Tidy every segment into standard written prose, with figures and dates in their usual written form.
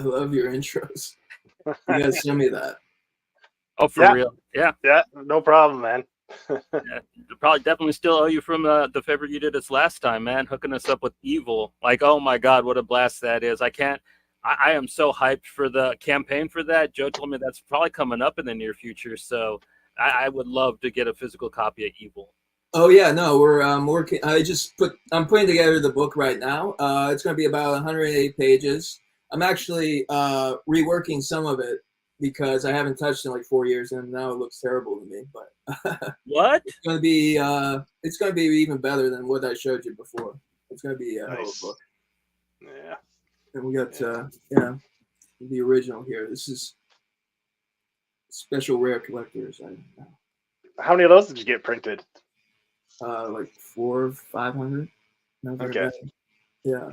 love your intros. You gotta send me that. Oh, for real? Yeah. Yeah, no problem, man. Yeah. Probably definitely still owe you from the favor you did us last time, man, hooking us up with Evil. Like, oh my God, what a blast that is. I am so hyped for the campaign for that. Joe told me that's probably coming up in the near future. So I would love to get a physical copy of Evil. Oh yeah, no, we're working. I'm putting together the book right now. It's going to be about 108 pages. I'm actually reworking some of it because I haven't touched it in like 4 years, and now it looks terrible to me. But what? It's going to be even better than what I showed you before. It's going to be a hell of a book. Yeah. And we got the original here. This is special rare collectors. How many of those did you get printed? Like 400 or 500. Okay. Yeah.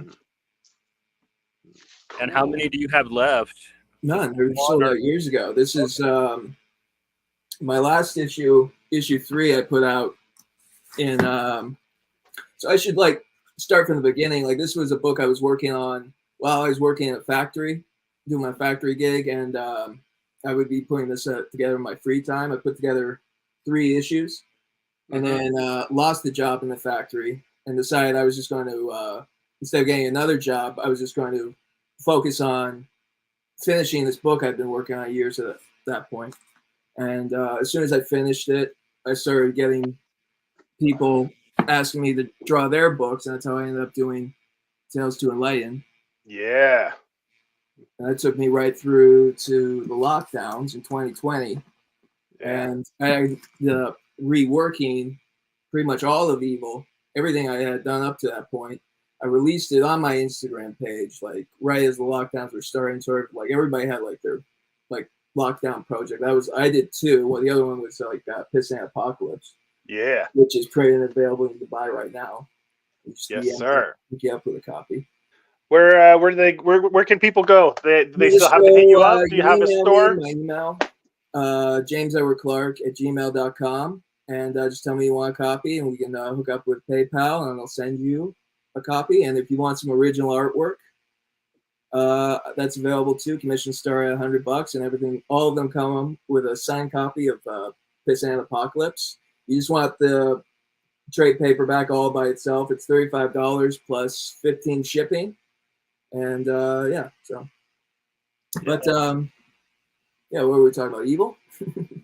And how many do you have left? None. They were sold out years ago. This is my last issue, issue 3. I put out in. So I should like start from the beginning. Like this was a book I was working on while I was working at a factory, doing my factory gig, and I would be putting this together in my free time. I put together 3 issues. And then lost the job in the factory and decided I was just going to, instead of getting another job, I was just going to focus on finishing this book I've been working on years at that point. And as soon as I finished it, I started getting people asking me to draw their books, and that's how I ended up doing Tales to Enlighten. Yeah. And that took me right through to the lockdowns in 2020. Yeah. And I ended up reworking pretty much all of Evil, everything I had done up to that point. I released it on my Instagram page, like right as the lockdowns were starting. Sort of like everybody had like their like lockdown project. I did 2. Well, the other one was like Pissant Apocalypse. Yeah, which is pretty available to buy right now. Yes, sir. Hook you up with a copy. Where can people go? They still have to hit you up. Do you have a store? My email, James Edward Cark at gmail.com. And just tell me you want a copy, and we can hook up with PayPal, and I'll send you a copy. And if you want some original artwork, that's available too. Commissions start at $100, and everything. All of them come with a signed copy of Pissant Apocalypse. You just want the trade paperback all by itself. It's $35 plus $15 shipping, and yeah. So, but yeah, what were we talking about? Evil.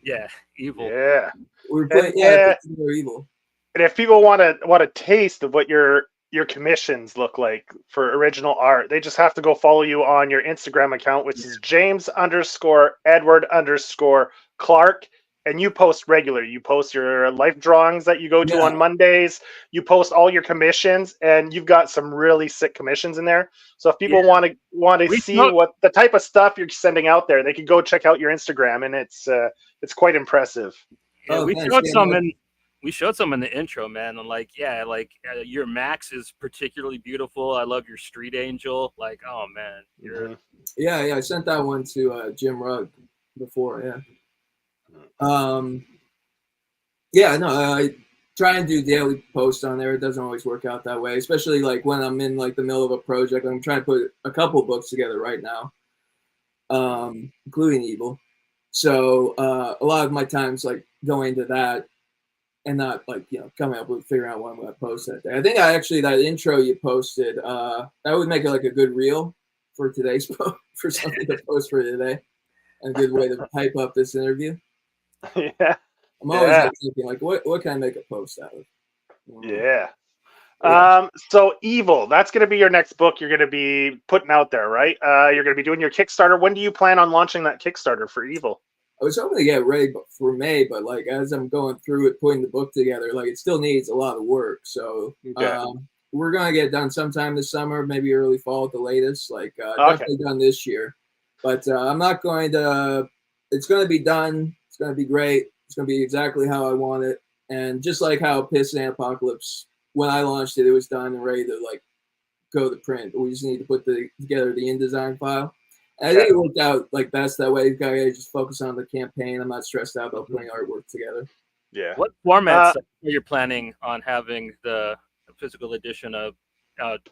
Yeah, Evil. Yeah. We're playing, Evil. And if people want a taste of what your commissions look like for original art, they just have to go follow you on your Instagram account, which is James_Edward_Clark. And you post regular. You post your life drawings that you go to on Mondays. You post all your commissions, and you've got some really sick commissions in there. So if people want to see what the type of stuff you're sending out there, they can go check out your Instagram, and it's quite impressive. Yeah, we showed some in the intro, man. And your Max is particularly beautiful. I love your Street Angel. Like, oh man, I sent that one to Jim Rugg before. I try and do daily posts on there. It doesn't always work out that way, especially like when I'm in like the middle of a project. I'm trying to put a couple books together right now, including Evil. So a lot of my time's like going into that and not like, coming up with figuring out what I'm going to post that day. I think that intro you posted, that would make it like a good reel for today's for something to post for today. And a good way to hype up this interview. Yeah. I'm always thinking like, what can I make a post out of? Yeah. So Evil, that's going to be your next book you're going to be putting out there, right? You're going to be doing your Kickstarter. When do you plan on launching that Kickstarter for Evil? I was hoping to get ready for May, but like as I'm going through it, putting the book together, like it still needs a lot of work. So we're going to get it done sometime this summer, maybe early fall at the latest. Like definitely done this year. But I'm not going to, it's going to be done. It's going to be great. It's going to be exactly how I want it. And just like how Pissant Apocalypse, when I launched it, it was done and ready to like go to print. We just need to put together the InDesign file. And I think it worked out like best that way. You gotta just focus on the campaign. I'm not stressed out about putting artwork together. Yeah. What formats are you planning on having the physical edition of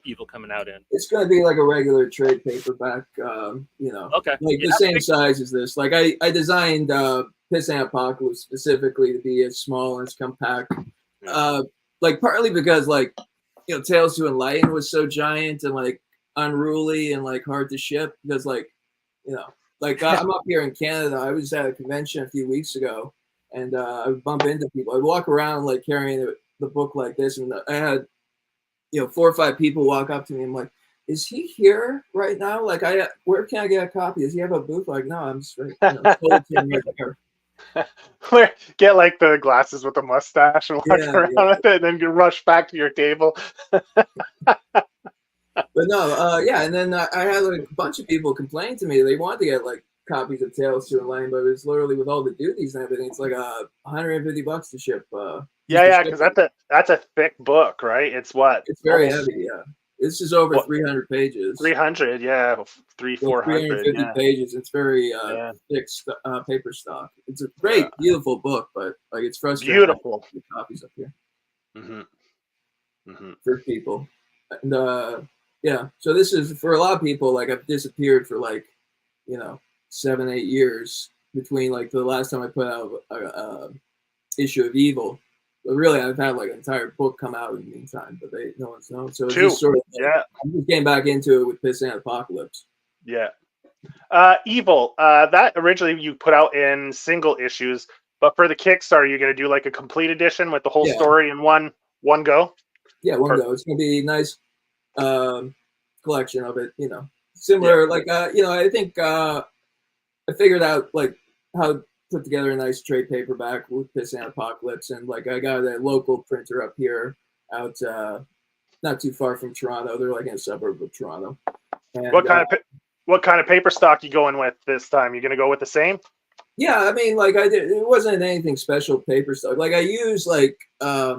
Evil coming out in? It's going to be like a regular trade paperback, Okay. like the same size as this. Like I designed Piss and Apocalypse specifically to be as small and as compact. Like partly because like, Tales to Enlighten was so giant and like unruly and like hard to ship because like, like I'm up here in Canada. I was at a convention a few weeks ago and I would bump into people. I'd walk around like carrying the book like this, and I had 4 or 5 people walk up to me. I'm like, is he here right now? Like, where can I get a copy? Does he have a booth? Like, no, I'm straight. Told it to him right there. Get like the glasses with the mustache and walk around with it, and then you rush back to your table. But no, and then I had like a bunch of people complain to me. They wanted to get like copies of Tales to Enlighten, but it's literally with all the duties and everything, it's like $150 to ship. Because that's a thick book, right? It's what? It's very heavy. Yeah, this is over 300 pages. 300, 400 pages. It's very thick paper stock. It's a great, beautiful book, but like it's frustrating. Beautiful copies up here for people, and so this is for a lot of people. Like I've disappeared for like 7-8 years between like the last time I put out a issue of Evil. But really, I've had like an entire book come out in the meantime, but no one's known. So it's just sort of I'm just getting back into it with Piss and Apocalypse. Yeah. Evil. That originally you put out in single issues, but for the Kickstarter, you're gonna do like a complete edition with the whole story in one go. Yeah, one go. It's gonna be a nice collection of it. Similar like I think I figured out like how to put together a nice trade paperback with Piss and Apocalypse, and like I got a local printer up here out not too far from Toronto. They're like in a suburb of Toronto. And, what kind of paper stock you going with this time? You gonna go with the same? Yeah, I mean, like it wasn't anything special paper stock. Like I use like a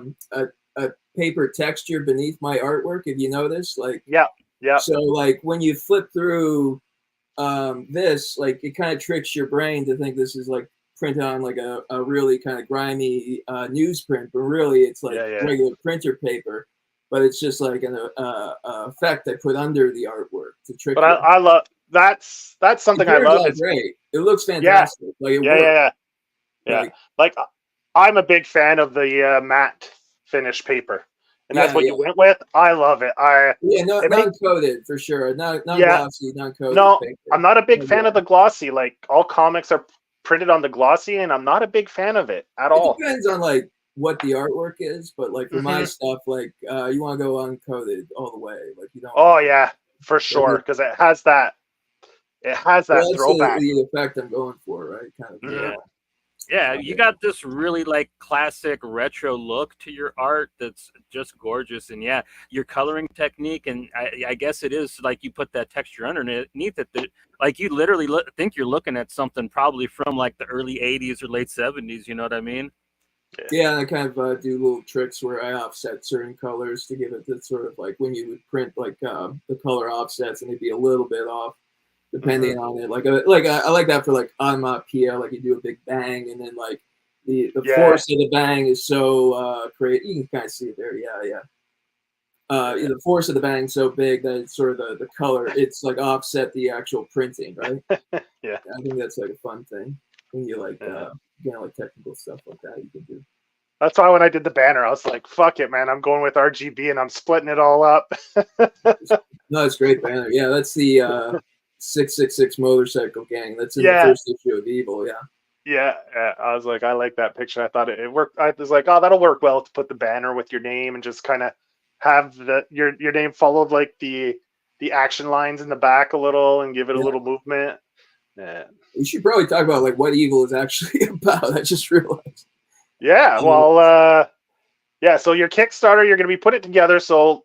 paper texture beneath my artwork. If you notice, like So like when you flip through this, like it kind of tricks your brain to think this is like printed on like a really kind of grimy newsprint, but really it's like regular printer paper. But it's just like an effect I put under the artwork to trick. But I love that's something I love. It's great. It looks fantastic. Like it works. Like I'm a big fan of the matte finish paper, and that's what you went with. I love it. Non-coated for sure. Not glossy, non-coated. No, paper. I'm not a big fan of the glossy. Like all comics are printed on the glossy, and I'm not a big fan of it at all. It depends on like what the artwork is, but like for my stuff, like you want to go uncoated all the way. Like you don't. Oh yeah, for sure, because it has that. It has that throwback. The effect I'm going for, right? Kind of. Yeah, you got this really like classic retro look to your art that's just gorgeous, and your coloring technique, and I guess it is like you put that texture underneath it. That like you literally think you're looking at something probably from like the early '80s or late '70s. You know what I mean? Yeah, and I kind of do little tricks where I offset certain colors to give it the sort of like when you would print like the color offsets, and it'd be a little bit off. Depending on it, like I like that for like onomatopoeia, like you do a big bang, and then like the force of the bang is so great. You can kind of see it there, the force of the bang so big that it's sort of the color. It's like offset the actual printing, right? I think that's like a fun thing when you like like technical stuff like that you can do. That's why when I did the banner, I was like, "Fuck it, man! I'm going with RGB and I'm splitting it all up." No, it's great banner. Yeah, that's the 666 motorcycle gang. That's in the first issue of Evil. Yeah. I was like, I like that picture. I thought it worked. I was like, oh, that'll work well to put the banner with your name and just kind of have your name followed like the action lines in the back a little and give it a little movement. Yeah. We should probably talk about like what Evil is actually about. I just realized. Yeah. Well, so your Kickstarter, you're going to be putting it together. So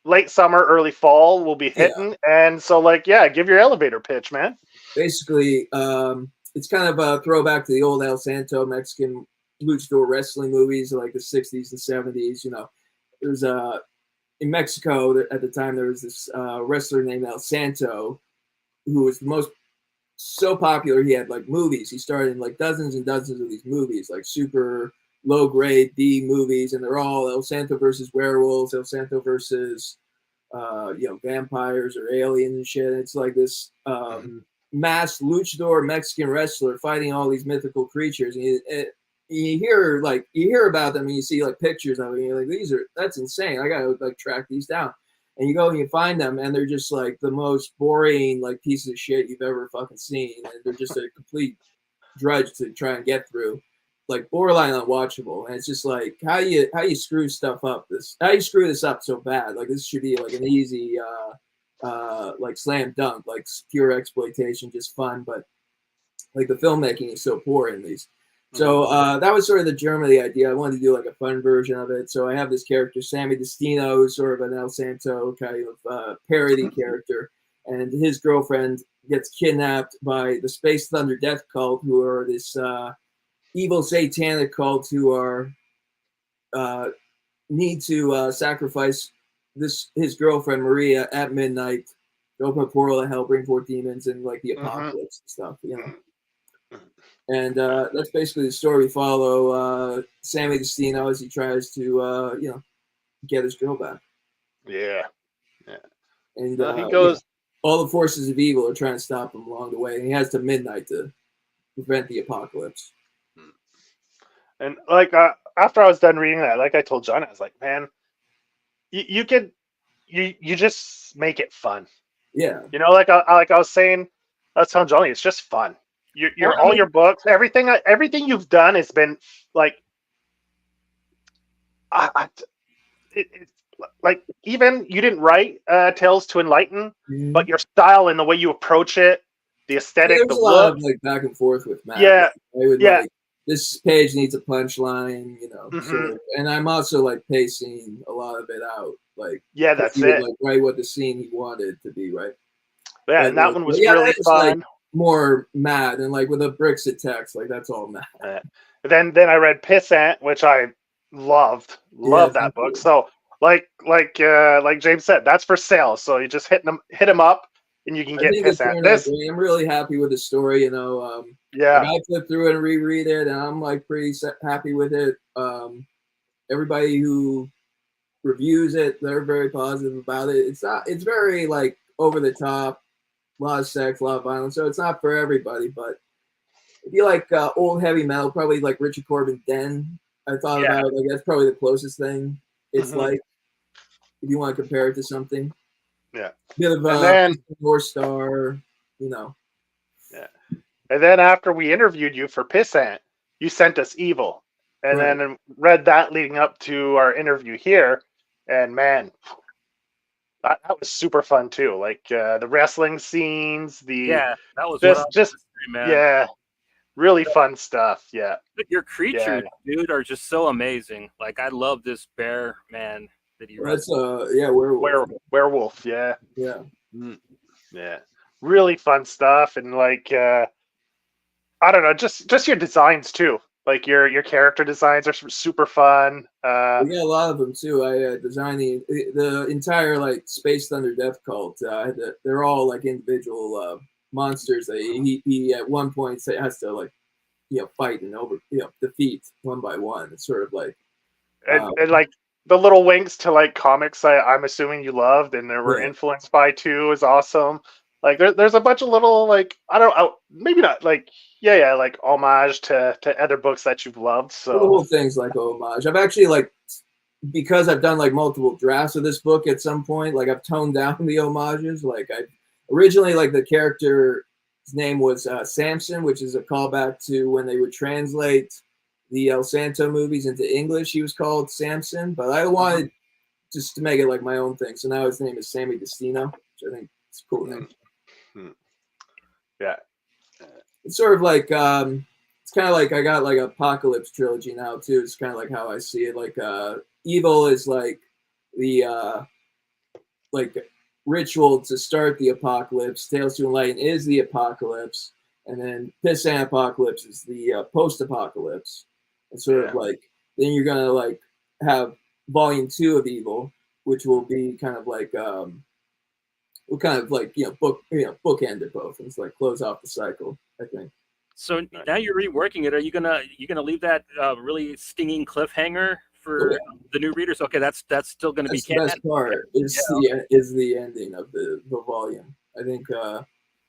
late summer, early fall will be hitting. And so like, give your elevator pitch, man. Basically, it's kind of a throwback to the old El Santo Mexican luchador wrestling movies of like the 60s and 70s. There was in Mexico at the time, there was this wrestler named El Santo who was so popular. He had like movies. He starred in like dozens and dozens of these movies, like super low grade B movies, and they're all El Santo versus werewolves, El Santo versus vampires or aliens and shit. It's like this masked luchador Mexican wrestler fighting all these mythical creatures, and you hear about them and you see like pictures of it, and you're like, that's insane. I gotta like track these down. And you go and you find them, and they're just like the most boring like pieces of shit you've ever fucking seen, and they're just a complete drudge to try and get through, like borderline unwatchable. And it's just like how you screw stuff up. How you screw this up so bad? Like this should be like an easy like slam dunk, like pure exploitation, just fun. But like the filmmaking is so poor in these. So that was sort of the germ of the idea. I wanted to do like a fun version of it. So I have this character, Sammy Destino, who's sort of an El Santo kind of parody character. And his girlfriend gets kidnapped by the Space Thunder Death Cult, who are this evil satanic cult who are need to sacrifice his girlfriend, Maria, at midnight to open a portal to hell, bring forth demons, and like the apocalypse and stuff, And that's basically the story. We follow Sammy Destino as he tries to, get his girl back. Yeah. And he goes. All the forces of evil are trying to stop him along the way, and he has to midnight to prevent the apocalypse. And like after I was done reading that, like I told John, I was like, man, you just make it fun. Yeah. Like I was saying, I was telling Johnny, it's just fun. All your books, everything you've done has been like, it's like, even you didn't write Tales to Enlighten, but your style and the way you approach it, the aesthetic, there's the a lot look, of like back and forth with Matt. Yeah, I would yeah. like, this page needs a punchline, sort of, and I'm also like pacing a lot of it out, like that's he would, it. like write what the scene he wanted to be, right? Yeah, and that one was really fun. Like, more mad, and like with the bricks of text, like that's all mad. Then I read Pissant, which I loved that book. So like James said, that's for sale. So you just hit him up, and you can get Pissant. I'm really happy with the story. Like I flip through it and reread it, and I'm like pretty happy with it. Everybody who reviews it, they're very positive about it. It's very like over the top. A lot of sex, a lot of violence, so it's not for everybody. But if you like old heavy metal, probably like Richard Corbin Den, I thought about it. Like that's probably the closest thing it's like, if you want to compare it to something. Yeah. Bit of North Star, Yeah. And then after we interviewed you for Pissant, you sent us Evil, and then read that leading up to our interview here, and man. That was super fun too. Like the wrestling scenes, that was man. Really fun stuff. Yeah, but your creatures, dude, are just so amazing. Like I love this bear man that you. That's werewolf. Werewolf. Yeah. Really fun stuff, and like I don't know, just your designs too. Like your character designs are super fun. A lot of them too. I designed the entire like Space Thunder Death Cult. They're all like individual monsters that he at one point has to like fight and defeat one by one. It's sort of like and like the little winks to like comics I'm assuming you loved and there were influenced by too is awesome. Like there's a bunch of little like I don't know, maybe not like like homage to other books that you've loved. So the whole thing's like homage. I've actually like, because I've done like multiple drafts of this book at some point, like I've toned down the homages. Like I originally, like the character's name was Samson, which is a callback to when they would translate the El Santo movies into English. He was called Samson, but I wanted just to make it like my own thing. So now his name is Sammy Destino, which I think is a cool name. Yeah. It's sort of like it's kind of like I got like Apocalypse trilogy now too. It's kind of like how I see it. Like evil is like the like ritual to start the apocalypse. Tales to Enlighten is the apocalypse, and then Pissant Apocalypse is the post-apocalypse. And sort of like then you're gonna like have volume 2 of Evil, which will be kind of like we'll kind of like bookend it both. It's like close off the cycle, I think. So now you're reworking it. Are you gonna leave that really stinging cliffhanger for the new readers? Okay, that's still going to be That's the best part. Is the ending of the volume. I think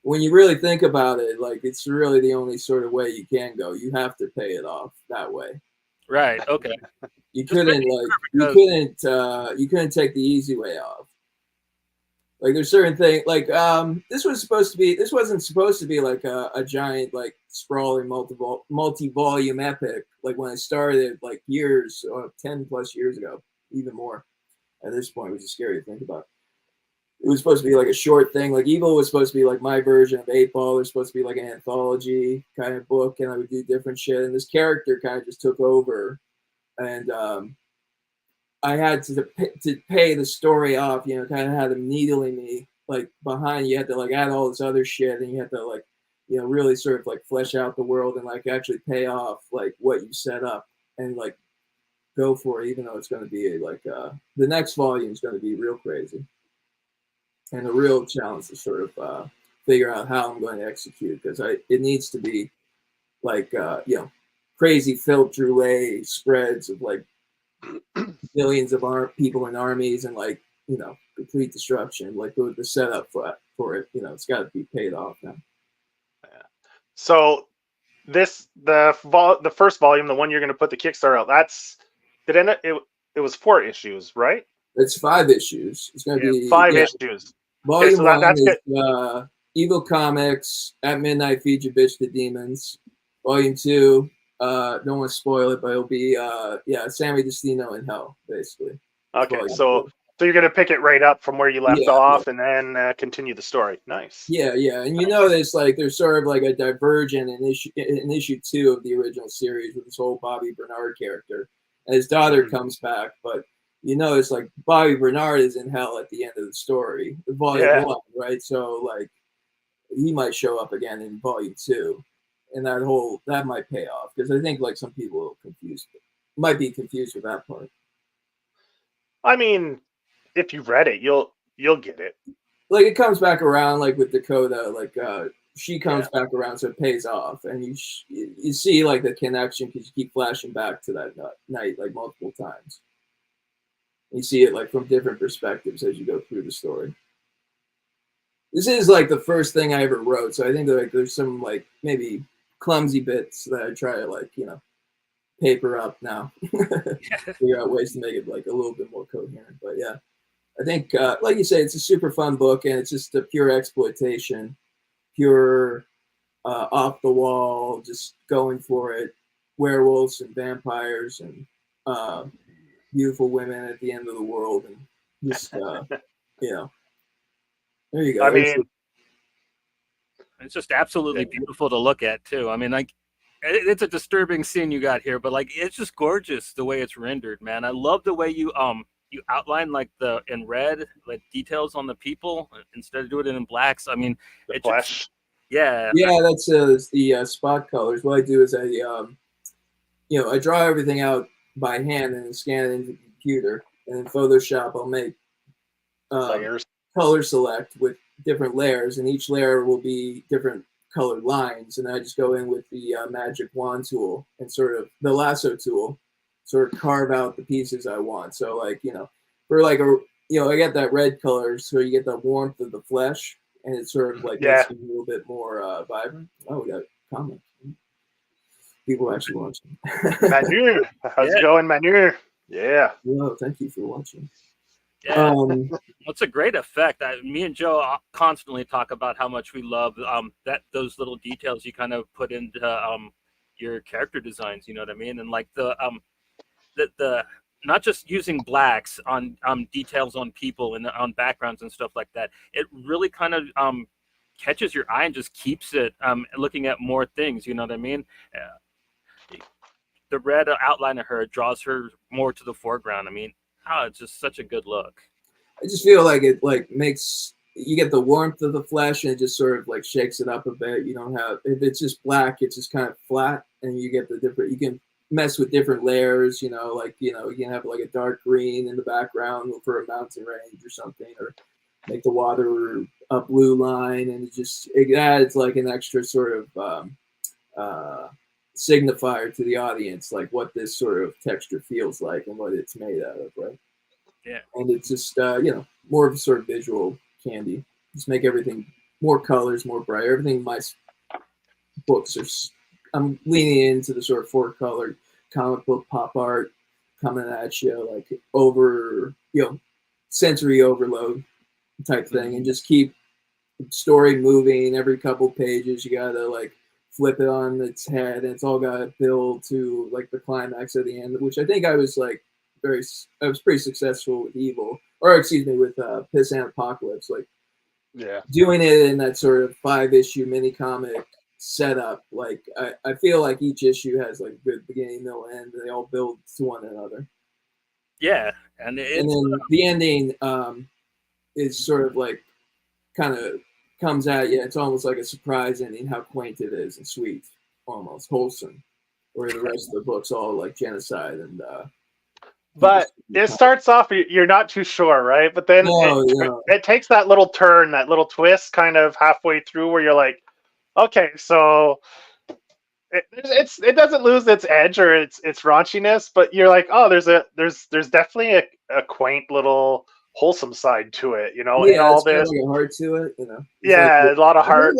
when you really think about it, like it's really the only sort of way you can go. You have to pay it off that way. Right. Okay. You Just couldn't making like sure you couldn't take the easy way off. Like there's certain things like this wasn't supposed to be like a giant like sprawling multi-volume epic like when I started like years 10 plus years ago, even more at this point, which is scary to think about. It was supposed to be like a short thing. Like Evil was supposed to be like my version of 8-Ball. It was supposed to be like an anthology kind of book, and I would do different shit. And this character kind of just took over, and I had to pay the story off. You know, kind of had them needling me like behind. You had to like add all this other shit, and you had to like, you know, really sort of like flesh out the world and like actually pay off like what you set up and like go for it, even though it's going to be like the next volume is going to be real crazy. And a real challenge to sort of figure out how I'm going to execute, because it needs to be like you know, crazy Philip spreads of like millions of people in armies and like, you know, complete destruction. Like the setup for it, you know, it's got to be paid off now. Yeah. So the first volume, the one you're going to put the Kickstarter out, it was 4 issues, right? It's 5 issues. It's going to be 5 issues. Volume so 1 that's is Evil Comics, At Midnight Feed Your Bitch to Demons. Volume 2, don't want to spoil it, but it'll be Sammy Destino in Hell, basically. Okay, so you're going to pick it right up from where you left off and then continue the story. Nice. Yeah, and you know there's sort of like a divergent in issue 2 of the original series with this whole Bobby Bernard character. And his daughter comes back, but you know, it's like Bobby Bernard is in hell at the end of the story, volume 1, right? So like he might show up again in volume 2, and that might pay off, because I think like some people might be confused with that part. I mean, if you've read it, you'll get it. Like it comes back around, like with Dakota, like she comes back around, so it pays off, and you see like the connection because you keep flashing back to that night like multiple times. You see it like from different perspectives as you go through the story. This is like the first thing I ever wrote, so I think like there's some like maybe clumsy bits that I try to like, you know, paper up now, figure out ways to make it like a little bit more coherent. But yeah, I think like you say, it's a super fun book, and it's just a pure exploitation, pure off the wall, just going for it, werewolves and vampires and beautiful women at the end of the world, and just you know, there you go. I mean, it's just absolutely beautiful to look at too. I mean, like it's a disturbing scene you got here, but like it's just gorgeous the way it's rendered, man. I love the way you outline like in red like details on the people instead of doing it in blacks. I mean, the flesh. That's the spot colors. What I do is I draw everything out by hand and then scan it into the computer, and in Photoshop I'll make layers, color select with different layers, and each layer will be different colored lines, and I just go in with the magic wand tool and sort of the lasso tool, sort of carve out the pieces I want. So like, you know, for like I get that red color, so you get the warmth of the flesh, and it sort of like makes it a little bit more vibrant. Oh, we got comments. People actually watching. Manu, how's it going, Manu? Yeah. Well, thank you for watching. Yeah, it's a great effect. Me and Joe constantly talk about how much we love those little details you kind of put into your character designs. You know what I mean? And like the not just using blacks on details on people and on backgrounds and stuff like that. It really kind of catches your eye and just keeps it looking at more things. You know what I mean? The red outline of her draws her more to the foreground. I mean, it's just such a good look. I just feel like it like makes you get the warmth of the flesh, and it just sort of like shakes it up a bit. You don't have, if it's just black, it's just kind of flat, and you get you can mess with different layers, you know, like, you know, you can have like a dark green in the background for a mountain range or something, or make the water a blue line, and it adds like an extra sort of signifier to the audience, like what this sort of texture feels like and what it's made out of, right? Yeah. And it's just more of a sort of visual candy. Just make everything more colors, more bright. Everything in my books are. I'm leaning into the sort of 4-color comic book pop art coming at you, like sensory overload type thing, and just keep the story moving. Every couple pages, you gotta like flip it on its head, and it's all gotta build to like the climax at the end, which I think I was pretty successful with with Piss and Apocalypse, like doing it in that sort of 5-issue mini comic setup. Like I feel like each issue has like a good beginning, middle, end. They all build to one another. Yeah, and then the ending is sort of like kind of comes at you. It's almost like a surprise ending, how quaint it is and sweet, almost wholesome. Where the rest of the book's all like genocide and. But it starts off, you're not too sure, right? But then it takes that little turn, that little twist, kind of halfway through, where you're like, okay, so it doesn't lose its edge or its raunchiness, but you're like, oh, there's definitely a quaint little wholesome side to it, in all this. Like a heart to it, Yeah, a lot of heart.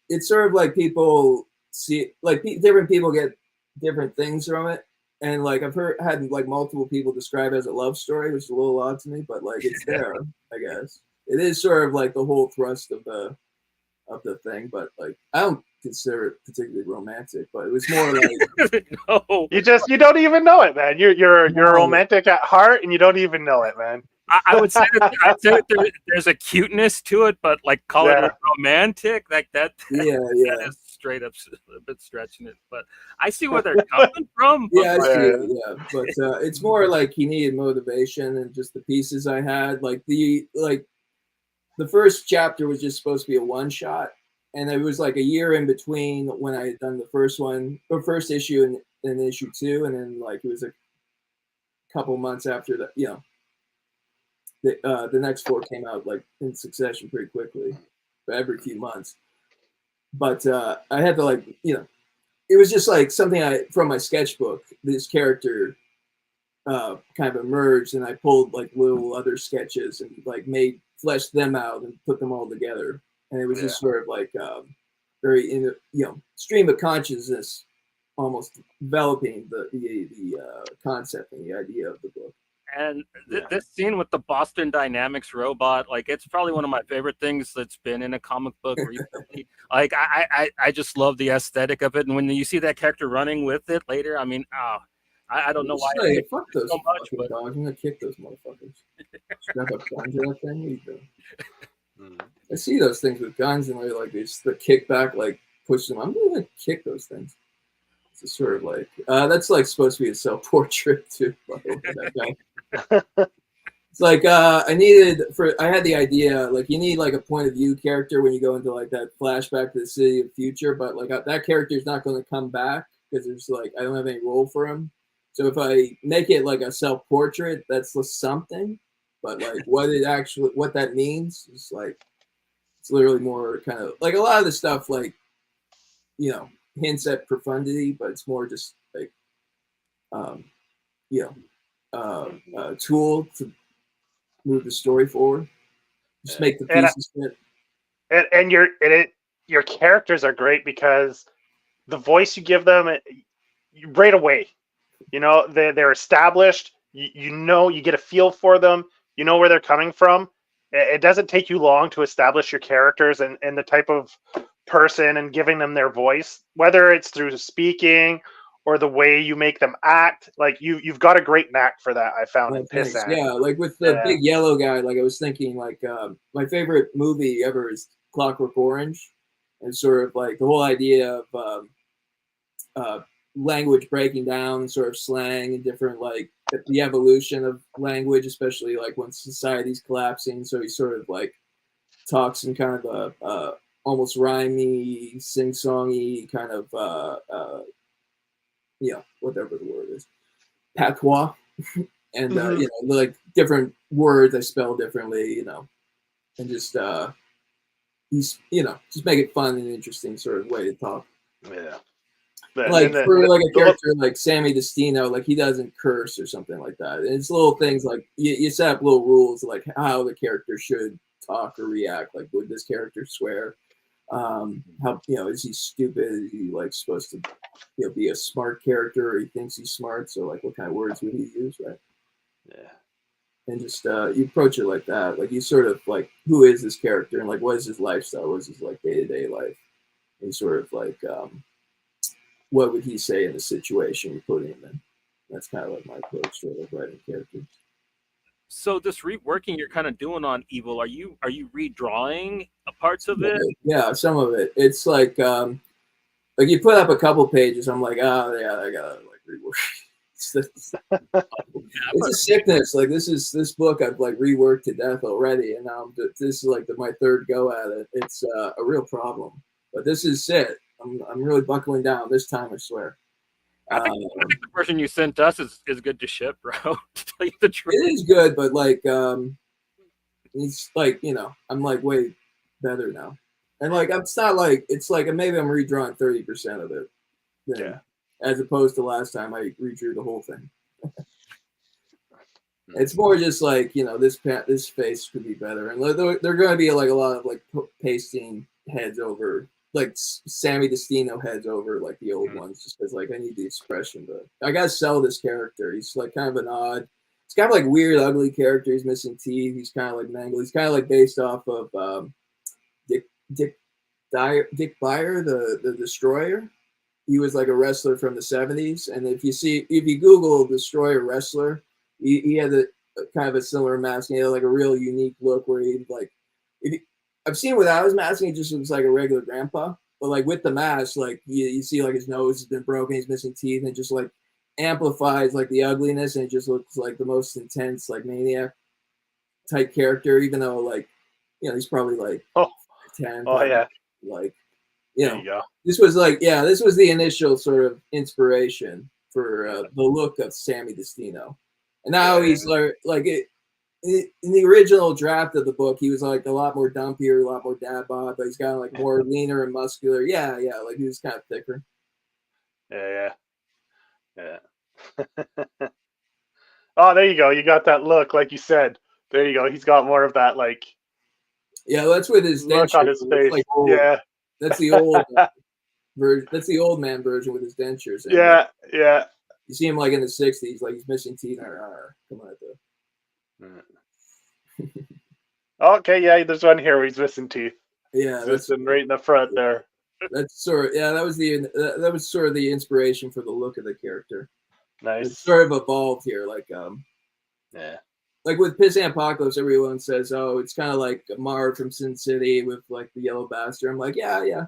It's sort of like people see, like different people get different things from it. And like I've had like multiple people describe it as a love story, which is a little odd to me, but like it's there, I guess. It is sort of like the whole thrust of the thing, but like I don't consider it particularly romantic, but it was more like no. You don't even know it, man. You're romantic at heart, and you don't even know it, man. I would say that there's a cuteness to it, but like call it romantic, like that. That is straight up a bit stretching it, but I see where they're coming from. But it's more like he needed motivation and just the pieces I had. Like the first chapter was just supposed to be a one shot, and it was like a year in between when I had done the first issue and issue 2, and then like it was a couple months after that. The next 4 came out like in succession pretty quickly, every few months. But I had to it was just like something from my sketchbook. This character kind of emerged, and I pulled like little other sketches and like fleshed them out and put them all together. And it was just sort of like very stream of consciousness, almost developing the concept and the idea of the book. And this scene with the Boston Dynamics robot, like it's probably one of my favorite things that's been in a comic book recently. Like I just love the aesthetic of it, and when you see that character running with it later, I mean, I don't know why. Hey, fuck those so much, but dogs! I'm gonna kick those motherfuckers. Strap up guns to that thing. What are you doing? I see those things with guns, and they're like the kickback, like push them. I'm gonna kick those things. It's sort of like that's like supposed to be a self-portrait too. That guy. It's like I had the idea, like you need like a point of view character when you go into like that flashback to the city of the future, but like that character is not going to come back because there's like I don't have any role for him. So if I make it like a self-portrait, that's something. But like what that means is like it's literally more kind of like a lot of the stuff like hints at profundity, but it's more just like tool to move the story forward. Just make the pieces fit. And your characters are great because the voice you give them right away. They're established. You get a feel for them. You know where they're coming from. It doesn't take you long to establish your characters and the type of person and giving them their voice, whether it's through speaking or the way you make them act. Like you've got a great knack for that, I found in Piss and. Yeah, like with the big yellow guy, like I was thinking like my favorite movie ever is Clockwork Orange, and sort of like the whole idea of language breaking down, sort of slang and different like the evolution of language, especially like when society's collapsing. So he sort of like talks in kind of a almost rhymey, sing-songy kind of whatever the word is, patois, and like different words I spell differently, and just just make it fun and interesting sort of way to talk. Yeah. Like for like a character like Sammy Destino, like he doesn't curse or something like that. And it's little things like you set up little rules like how the character should talk or react. Like, would this character swear? How, is he stupid? Is he like supposed to be a smart character, or he thinks he's smart? So like, what kind of words would he use, right? Yeah. And just you approach it like that. Like you sort of like, who is this character, and like what is his lifestyle? What is his like day-to-day life? And sort of like what would he say in the situation you're putting him in? That's kind of like my approach to like writing characters. So this reworking you're kind of doing on Evil, are you redrawing parts of it? Yeah, some of it. It's like you put up a couple pages, I'm like, oh yeah, I gotta like rework. It's a sickness. Like this book I've like reworked to death already, and now this is like my third go at it. It's a real problem, but this is it. I'm really buckling down this time, I swear. I think the version you sent us is good to ship, bro. To tell you the truth, it is good, but like it's like I'm like way better now, and like it's not like it's like maybe I'm redrawing 30% of it, then, as opposed to last time I redrew the whole thing. It's more just like this face could be better, and they're going to be like a lot of like pasting heads over. Like Sammy Destino heads over like the old ones, just because like I need the expression, but I gotta sell this character. He's like kind of an odd, he's kind of like weird, ugly character. He's missing teeth. He's kind of like mangled. He's kind of like based off of Dick Byer, the Destroyer. He was like a wrestler from the 70s, and if you Google Destroyer wrestler, he had a kind of a similar mask. He had like a real unique look where he like I've seen without his mask, he just looks like a regular grandpa. But like with the mask, like you see like his nose has been broken, he's missing teeth, and it just like amplifies like the ugliness, and it just looks like the most intense like maniac type character. Even though like he's probably like 10. Like there you go. This was like this was the initial sort of inspiration for the look of Sammy Destino, and now he's like it. In the original draft of the book, he was like a lot more dumpier, a lot more dad bod, but he's got like more leaner and muscular. Yeah, like he was kind of thicker. Yeah. Oh, there you go. You got that look, like you said. There you go. He's got more of that, like. Yeah, that's with his look on his face. Like that's the old version. That's the old man version with his dentures. And, yeah. You see him like in the 60s, like he's missing teeth. Come on, though. Okay, there's one here where he's missing teeth. Yeah, that's right in the front there. That's sort of that was sort of the inspiration for the look of the character. Nice. It's sort of evolved here, like like with Piss Apocalypse, everyone says, "Oh, it's kind of like Marv from Sin City with like the yellow bastard." I'm like, yeah,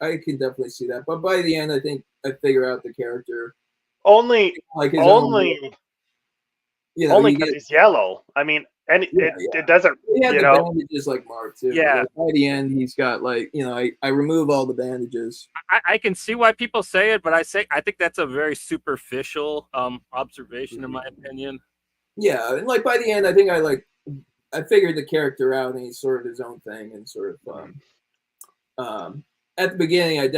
I can definitely see that. But by the end, I think I figure out the character only like his only only because he's yellow. I mean, and it doesn't. He had the bandages like Marv too. Yeah. Like by the end, he's got like I remove all the bandages. I can see why people say it, but I think that's a very superficial observation in my opinion. Yeah, and like by the end, I think I figured the character out, and he's sort of his own thing, and sort of at the beginning, you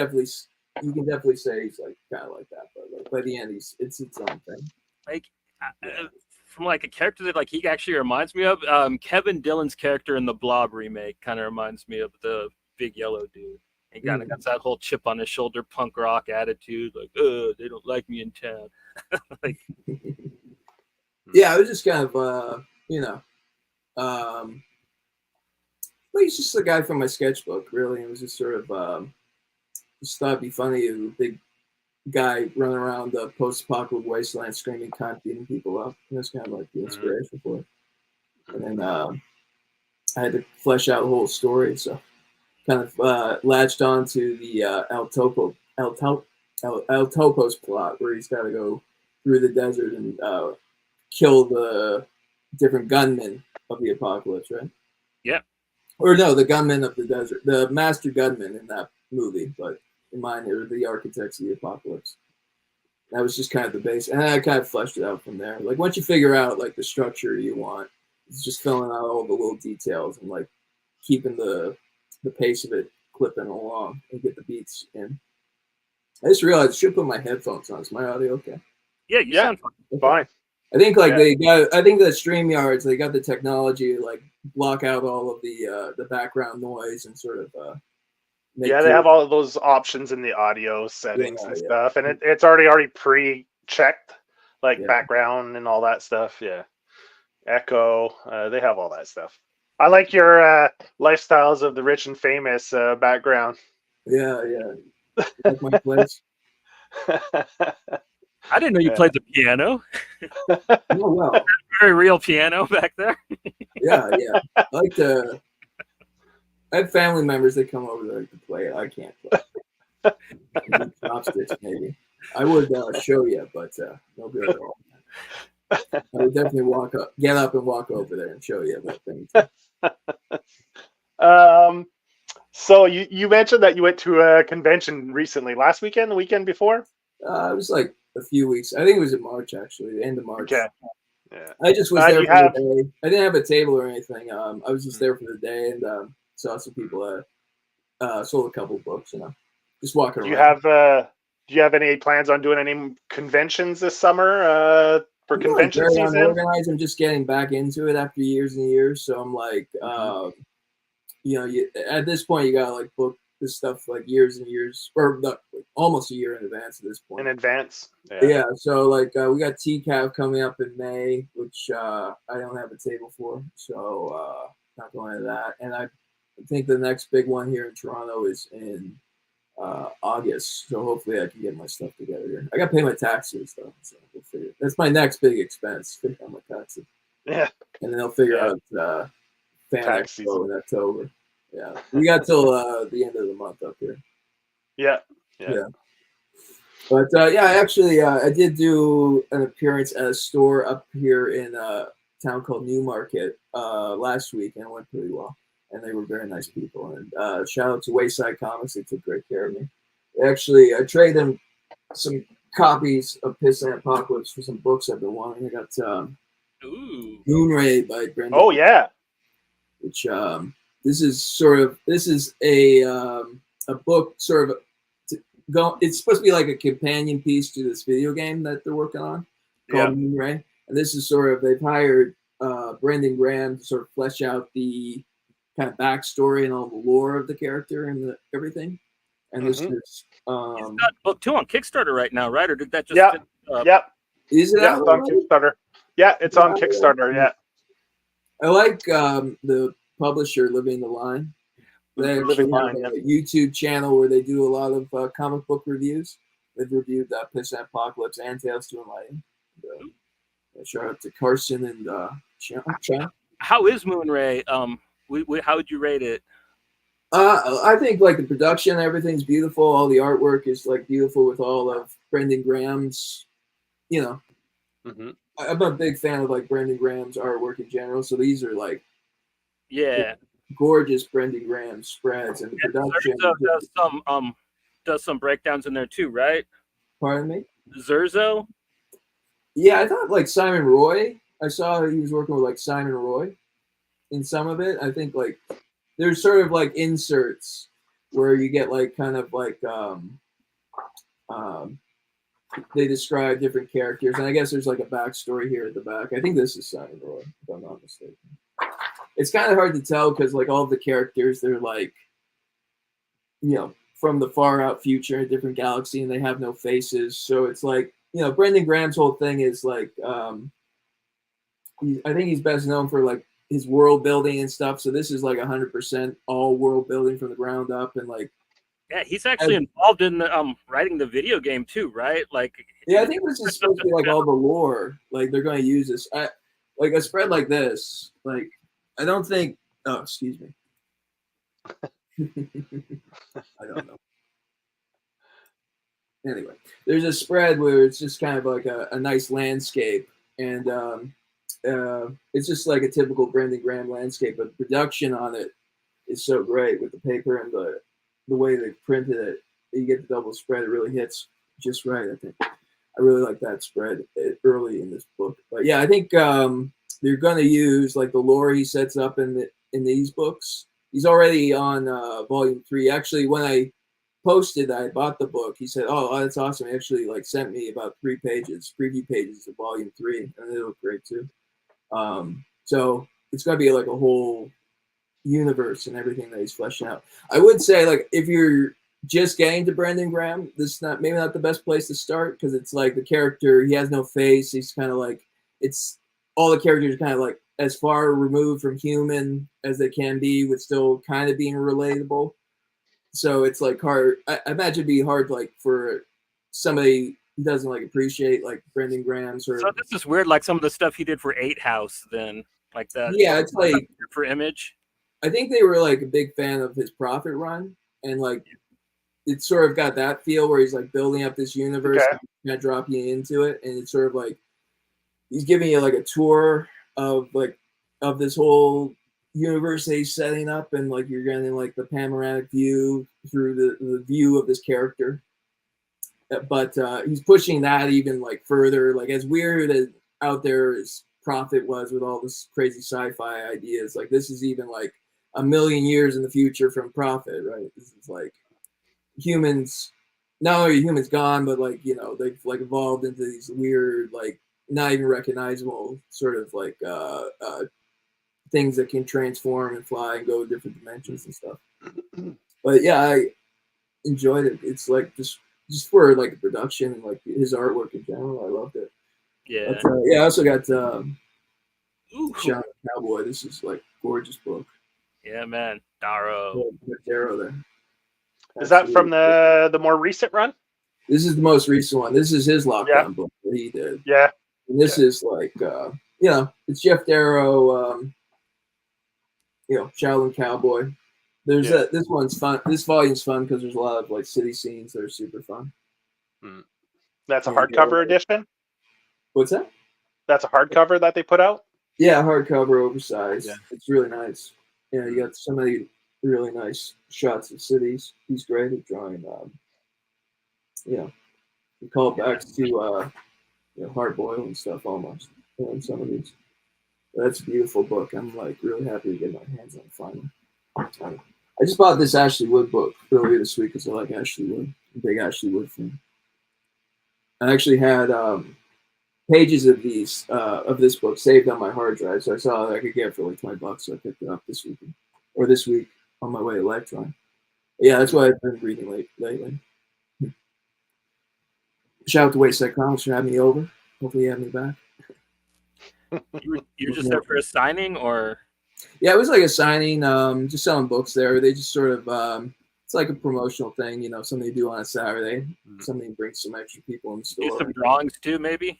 can definitely say he's like kind of like that, but like by the end, it's its own thing. Like from like a character that like he actually reminds me of Kevin Dillon's character in the Blob remake kind of reminds me of the big yellow dude. He kind of got that whole chip on his shoulder punk rock attitude, like they don't like me in town. Like. Yeah, I was just kind of, well, he's just a guy from my sketchbook, really. It was just sort of, just thought it'd be funny, a big guy running around the post-apocalyptic wasteland screaming, cunt, beating people up. And that's kind of like the inspiration for it. And then I had to flesh out the whole story, so kind of latched on to the El Topo's plot, where he's got to go through the desert and kill the different gunmen of the apocalypse, right? Yeah. Or no, the gunmen of the desert, the master gunmen in that movie, but in mine they were the architects of the apocalypse. That was just kind of the base, and I kind of fleshed it out from there. Like once you figure out like the structure you want, it's just filling out all the little details and like keeping the pace of it clipping along and get the beats in. I just realized I should put my headphones on. Is my audio okay? Yeah, you sound fine. Okay. Fine. I think like Yeah. I think the StreamYards, they got the technology to like block out all of the background noise and sort of make Yeah, they have all of those options in the audio settings and stuff, and it's already pre-checked, like background and all that stuff. Yeah, echo, they have all that stuff. I like your lifestyles of the rich and famous background. Yeah. Like my place. I didn't know you played the piano. Oh well. Very real piano back there. Yeah. I like to. I have family members that come over there to play it. I can't play. Chopsticks, maybe. I would show you, but no good at all. I would definitely get up and walk over there and show you that thing. So you mentioned that you went to a convention recently, last weekend, the weekend before? It was like a few weeks. I think it was in March, actually, the end of March. Okay. Yeah. I just was there for the day. I didn't have a table or anything. I was just there for the day and saw some people sold a couple books, just walking around. Do you have any plans on doing any conventions this summer for convention season? Unorganized. I'm just getting back into it after years and years. So I'm like, at this point, you gotta like book this stuff like years and years, or almost a year in advance at this point. In advance. Yeah. So like we got TCAV coming up in May, which I don't have a table for, so not going to that. And I think the next big one here in Toronto is in August, so hopefully I can get my stuff together here. I got to pay my taxes though, so we'll figure. That's my next big expense, figure out my taxes. Yeah, and then they'll figure out Fan Expo in October. Yeah, we got till the end of the month up here. Yeah. But I did do an appearance at a store up here in a town called Newmarket last week, and it went pretty well. And they were very nice people. And shout out to Wayside Comics; they took great care of me. Actually, I traded them some copies of Piss and Apocalypse for some books I've been wanting. I got Moonray by Brendan. Oh yeah. Which this is a book sort of. It's supposed to be like a companion piece to this video game that they're working on called Moonray. And this is sort of, they've hired Brendan Graham to sort of flesh out the kind of backstory and all the lore of the character and everything. And this is he's got book 2 on Kickstarter right now, right? Or did that just Is it out on Kickstarter? Yeah, it's on Kickstarter. Yeah. I like the publisher Living the Line. They have a YouTube channel where they do a lot of comic book reviews. They've reviewed Piss and Apocalypse and Tales to Enlighten. Shout out to Carson and Chan. How is Moonray? How would you rate it? I think like the production and everything's beautiful. All the artwork is like beautiful with all of Brendan Graham's. I'm a big fan of like Brendan Graham's artwork in general. So these are like gorgeous Brendan Graham spreads, and the production does some breakdowns in there too, right? Pardon me? Zerzo? Yeah, I thought like Simon Roy. I saw he was working with like Simon Roy in some of it. I think like there's sort of like inserts where you get like kind of like they describe different characters, and I guess there's like a backstory here at the back. I think this is Simon Roy, if I'm not mistaken. It's kind of hard to tell because like all the characters, they're like, from the far out future, a different galaxy, and they have no faces. So it's like, Brendan Graham's whole thing is like, I think he's best known for like his world building and stuff. So this is like 100% all world building from the ground up, and like. Yeah, he's actually involved in writing the video game too, right? Like. Yeah, I think this is supposed to be like all the lore. Like they're going to use this, like a spread like this, like. I don't think. Oh, excuse me. I don't know. Anyway, there's a spread where it's just kind of like a nice landscape, and it's just like a typical Brendan Graham landscape. But the production on it is so great with the paper and the way they printed it. You get the double spread; it really hits just right. I think I really like that spread early in this book. But yeah, I think. They're going to use like the lore he sets up in these books. He's already on volume 3. Actually, when I posted that I bought the book, he said, "Oh, that's awesome." He actually like sent me about 3 pages, preview pages of volume 3, and they look great too. So it's gonna be like a whole universe and everything that he's fleshing out. I would say, like, if you're just getting to Brendan Graham, this is maybe not the best place to start, because it's like the character, he has no face. He's kind of like, it's all the characters are kind of like as far removed from human as they can be, with still kind of being relatable. So it's like hard. I imagine it'd be hard, like, for somebody who doesn't like appreciate like Brendan Graham sort So of. this is weird, like some of the stuff he did for 8 House, then, like that. Yeah, it's like, for Image. I think they were like a big fan of his Prophet run, and like it sort of got that feel where he's like building up this universe, Okay. kind of dropping you into it, and it's sort of like he's giving you like a tour of this whole universe that he's setting up, and like you're getting like the panoramic view through the view of this character. But he's pushing that even like further, like as weird as out there as Prophet was with all this crazy sci-fi ideas. Like this is even like a million years in the future from Prophet, right? This is like humans, not only are humans gone, but like, you know, they've like evolved into these weird, like not even recognizable sort of like things that can transform and fly and go to different dimensions and stuff. But yeah, I enjoyed it. It's like just for like the production and like his artwork in general, I loved it. Yeah. But, yeah, I also got Ooh. Shadow Cowboy. This is like gorgeous book. Yeah, man. Darrow. Darrow there. Is that from the more recent run? This is the most recent one. This is his lockdown book that he did. Yeah. And this is like, you know, it's Jeff Darrow, you know, Shaolin Cowboy. There's this one's fun. This volume's fun because there's a lot of like city scenes that are super fun. That's a hardcover edition? What's that? That's a hardcover that they put out? Yeah, hardcover, oversized. Yeah. It's really nice. Yeah, you got so many really nice shots of cities. He's great at drawing, you know, callbacks to, you know, hard boiled and stuff almost, you know, in some of these. But that's a beautiful book. I'm like really happy to get my hands on it finally. I just bought this Ashley Wood book earlier this week because I like Ashley Wood. I'm a big Ashley Wood fan. I actually had pages of this book saved on my hard drive, so I saw that I could get it for like $20, so I picked it up this week on my way to Electron. Yeah, that's what I've been reading lately. Shout out to Wayside Comics for having me over. Hopefully you have me back. You're just there for a signing, or? Yeah, it was like a signing, just selling books there. They just sort of, it's like a promotional thing, you know, something you do on a Saturday. Something brings some extra people in the store. Do some drawings too, maybe?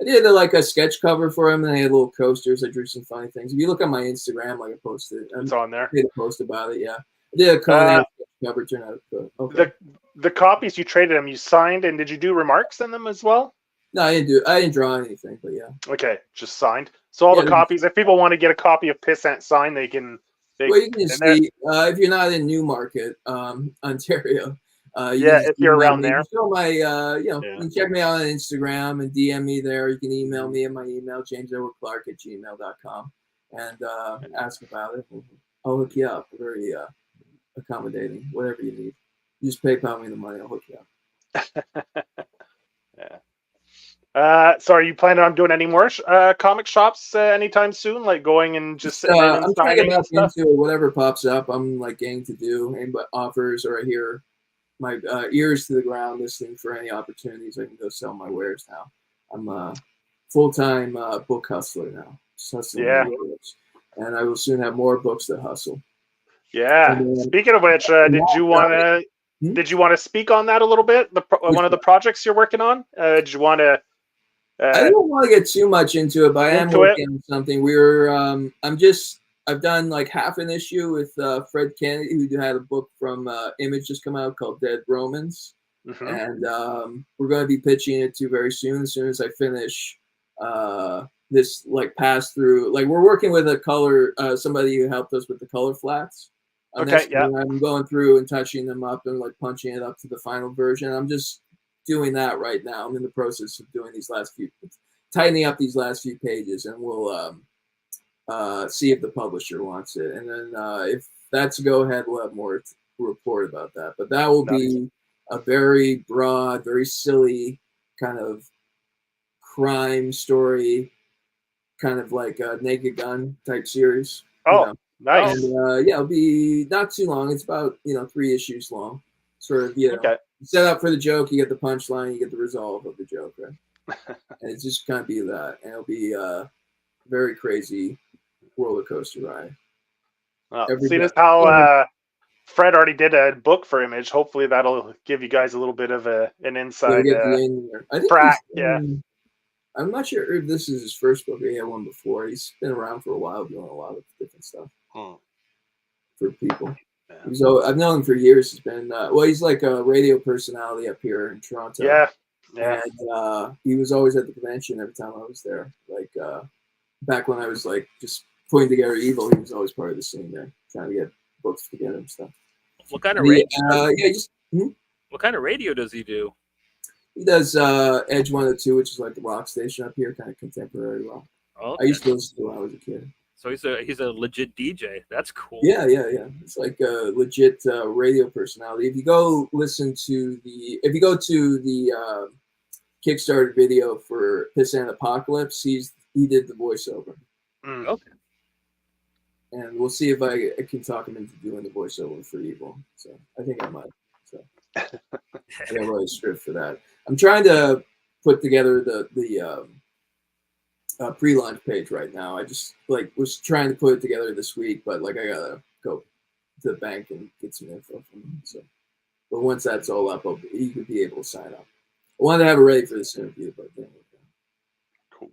I did like a sketch cover for him, and they had little coasters. I drew some funny things. If you look on my Instagram, like I posted, It's on there. I did a post about it. Yeah, I did a Conan sketch cover. Turned out good. Okay. The copies you traded them, you signed, and did you do remarks in them as well? No, I didn't draw anything, but yeah. Okay, just signed. So all the copies, if people want to get a copy of Pissant signed, they can. Well, you can see if you're not in Newmarket, Ontario. If you're around there. Show my, you know, you can check me out on Instagram and DM me there. You can email me at my email, jamesedwardclark@gmail.com, and ask about it. I'll hook you up. Very accommodating. Whatever you need. You just PayPal me the money. I'll hook you up. Yeah. So are you planning on doing any more comic shops anytime soon? Like going and just sitting in and I'm trying to get back stuff? into whatever pops up. I'm like getting to do any offers, or I hear my ears to the ground listening for any opportunities. I can go sell my wares now. I'm a full-time book hustler now. Yeah. And I will soon have more books to hustle. Yeah. Speaking of which, did you want to speak on that a little bit? One of the projects you're working on? Did you want to? I don't want to get too much into it, but I am working on something. I've done like half an issue with Fred Kennedy, who had a book from Image just come out called Dead Romans. And we're going to be pitching it to very soon. As soon as I finish this like pass through, like we're working with a color, somebody who helped us with the color flats. Okay, yeah. I'm going through and touching them up and like punching it up to the final version. I'm just doing that right now. I'm in the process of doing tightening up these last few pages, and we'll see if the publisher wants it. And then if that's a go ahead, we'll have more report about that. But that will be a very broad, very silly kind of crime story, kind of like a Naked Gun type series. Oh, nice. And yeah, it'll be not too long. It's about 3 issues long. Sort of, Okay. set up for the joke, you get the punchline, you get the resolve of the joke, right? And it's just kind of be that, and it'll be a very crazy roller coaster ride. Well, seeing as how Fred already did a book for Image, hopefully that'll give you guys a little bit of an inside I think track. Yeah. I'm not sure if this is his first book or he had one before. He's been around for a while doing a lot of different stuff for people. Yeah. So I've known him for years. He's been he's like a radio personality up here in Toronto. Yeah. And he was always at the convention every time I was there. Like back when I was like just putting together Evil, he was always part of the scene there, trying to get books together and stuff. What kind of radio? What kind of radio does he do? He does Edge 102, which is like the rock station up here, kind of contemporary rock. Okay. I used to listen to it when I was a kid. So he's a legit DJ. That's cool. Yeah. It's like a legit radio personality. If you go to the Kickstarter video for Piss and Apocalypse, he did the voiceover. Okay. And we'll see if I can talk him into doing the voiceover for Evil. So I think I might. So I got a script for that. I'm trying to put together the pre-launch page right now. I just was trying to put it together this week, but I gotta go to the bank and get some info from him. So, but once that's all up, you could be able to sign up. I wanted to have it ready for this interview, but then cool.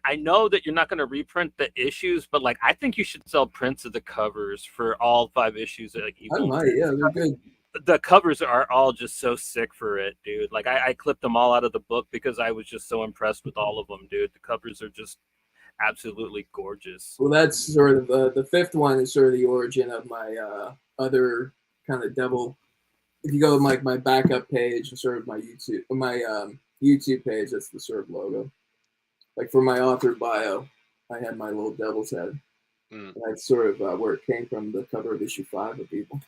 I know that you're not going to reprint the issues, but I think you should sell prints of the covers for all 5 issues. I might, yeah, they're good. The covers are all just so sick for it, dude. I clipped them all out of the book because I was just so impressed with all of them, dude. The covers are just absolutely gorgeous. Well, that's sort of the 5th one is sort of the origin of my other kind of devil. If you go to my backup page and sort of my YouTube page, that's the sort of logo. Like for my author bio, I had my little devil's head. That's sort of where it came from, the cover of issue 5 of Evil.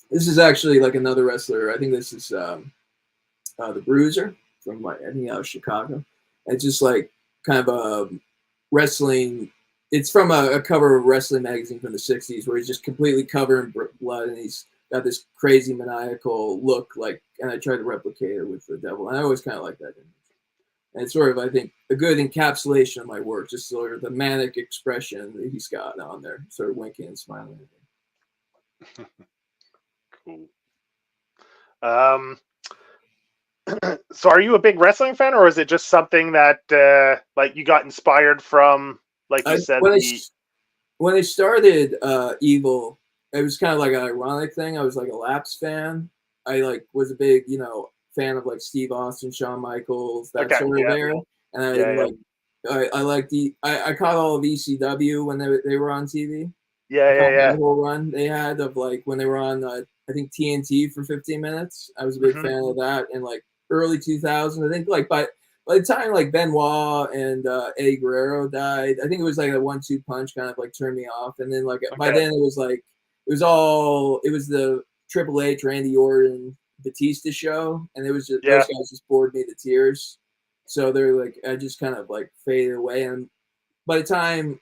This is actually like another wrestler. I think this is the Bruiser from I think out of Chicago. It's just like kind of a wrestling. It's from a cover of a wrestling magazine from the 60s where he's just completely covered in blood and he's got this crazy maniacal look. And I tried to replicate it with the devil. And I always kind of like that image. And it's sort of, I think, a good encapsulation of my work, just sort of the manic expression that he's got on there, sort of winking and smiling at me. Cool. So are you a big wrestling fan, or is it just something that you got inspired from, like you said? When I started Evil, it was kind of like an ironic thing. I was like a Laps fan. I was a big, fan of Steve Austin, Shawn Michaels, that sort of era. And I liked I caught all of ECW when they were on TV. Yeah. The whole run they had of when they were on I think TNT for 15 minutes. I was a big fan of that in early 2000. I think by the time Benoit and Eddie Guerrero died, I think it was a 1-2 punch kind of turned me off. And then by then it was the Triple H, Randy Orton, Batista show, and it was just those guys just bored me to tears. So they're I just kind of faded away. And by the time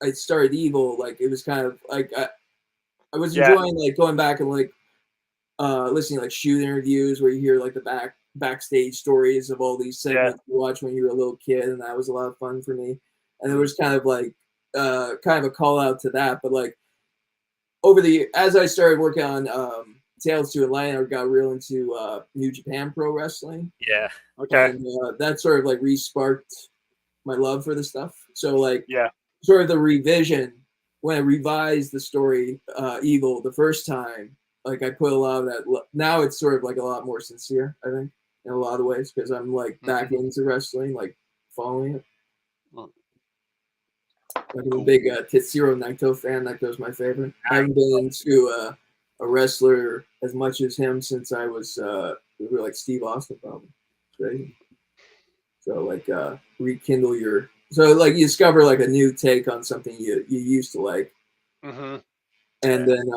I started Evil, it was kind of I was enjoying going back and listening to shoot interviews where you hear the backstage stories of all these segments you watch when you were a little kid, and that was a lot of fun for me. And it was kind of kind of a call out to that, but as I started working on Tales to Atlanta, I got real into New Japan Pro Wrestling. Yeah. Okay. And that sort of re-sparked my love for the stuff. So sort of the revision, when I revised the story Evil the first time, I put a lot of that. Now it's sort of a lot more sincere, I think, in a lot of ways, because I'm back into wrestling, following it. I'm a big Tetsuya Naito fan. Naito's my favorite. I haven't been into a wrestler as much as him since I was Steve Austin, probably. It's crazy. So rekindle your. So you discover a new take on something you used to like. and then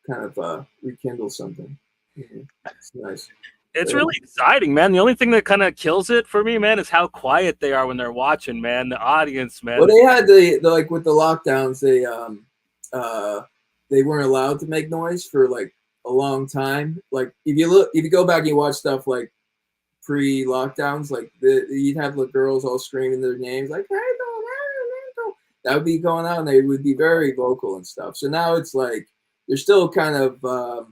kind of rekindle something. It's nice. It's really exciting, man. The only thing that kind of kills it for me, man, is how quiet they are when they're watching, man. The audience, man. Well, they had the like with the lockdowns, they weren't allowed to make noise for like a long time. Like if you go back and you watch stuff like pre-lockdowns, like you'd have the girls all screaming their names, like that would be going on. They would be very vocal and stuff. So now it's like they're still kind of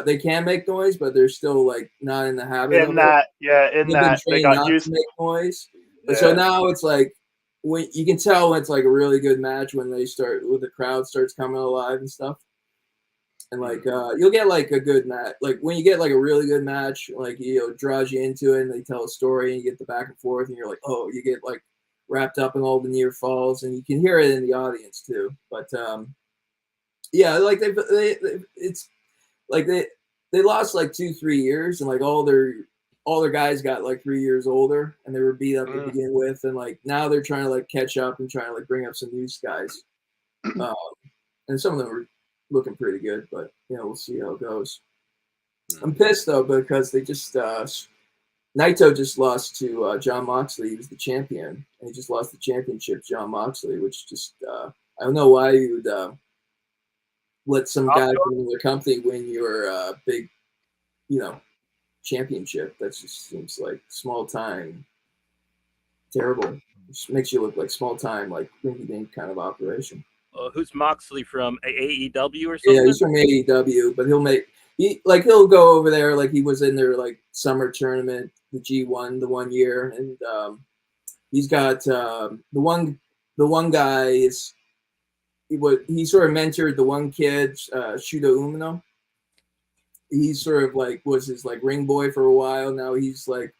they can make noise, but they're still like not in the habit of it. They got used to make noise. But so now it's like when you can tell when it's like a really good match when the crowd starts coming alive and stuff. And like you'll get like a good match, like when you get like a really good match, like draws you into it, and they tell a story, and you get the back and forth, and you're like, oh, you get like wrapped up in all the near falls, and you can hear it in the audience too. But yeah, like it's like they lost like 2-3 years, and like all their guys got like 3 years older, and they were beat up to begin with, and like now they're trying to like catch up and trying to like bring up some new guys, and some of them are looking pretty good, but we'll see how it goes. I'm pissed though because they just Naito just lost to John Moxley. He was the champion, and he just lost the championship, John Moxley, which just I don't know why you would let some guy from another company win your big, championship. That just seems like small time, terrible. It just makes you look like small time, like rinky-dink kind of operation. Who's Moxley from AEW or something? Yeah, he's from AEW, but he'll go over there like he was in their like summer tournament, the G1, the 1 year, and he's got the one guy is he sort of mentored the one kid, Shuto Umino. He sort of like was his like ring boy for a while. Now he's like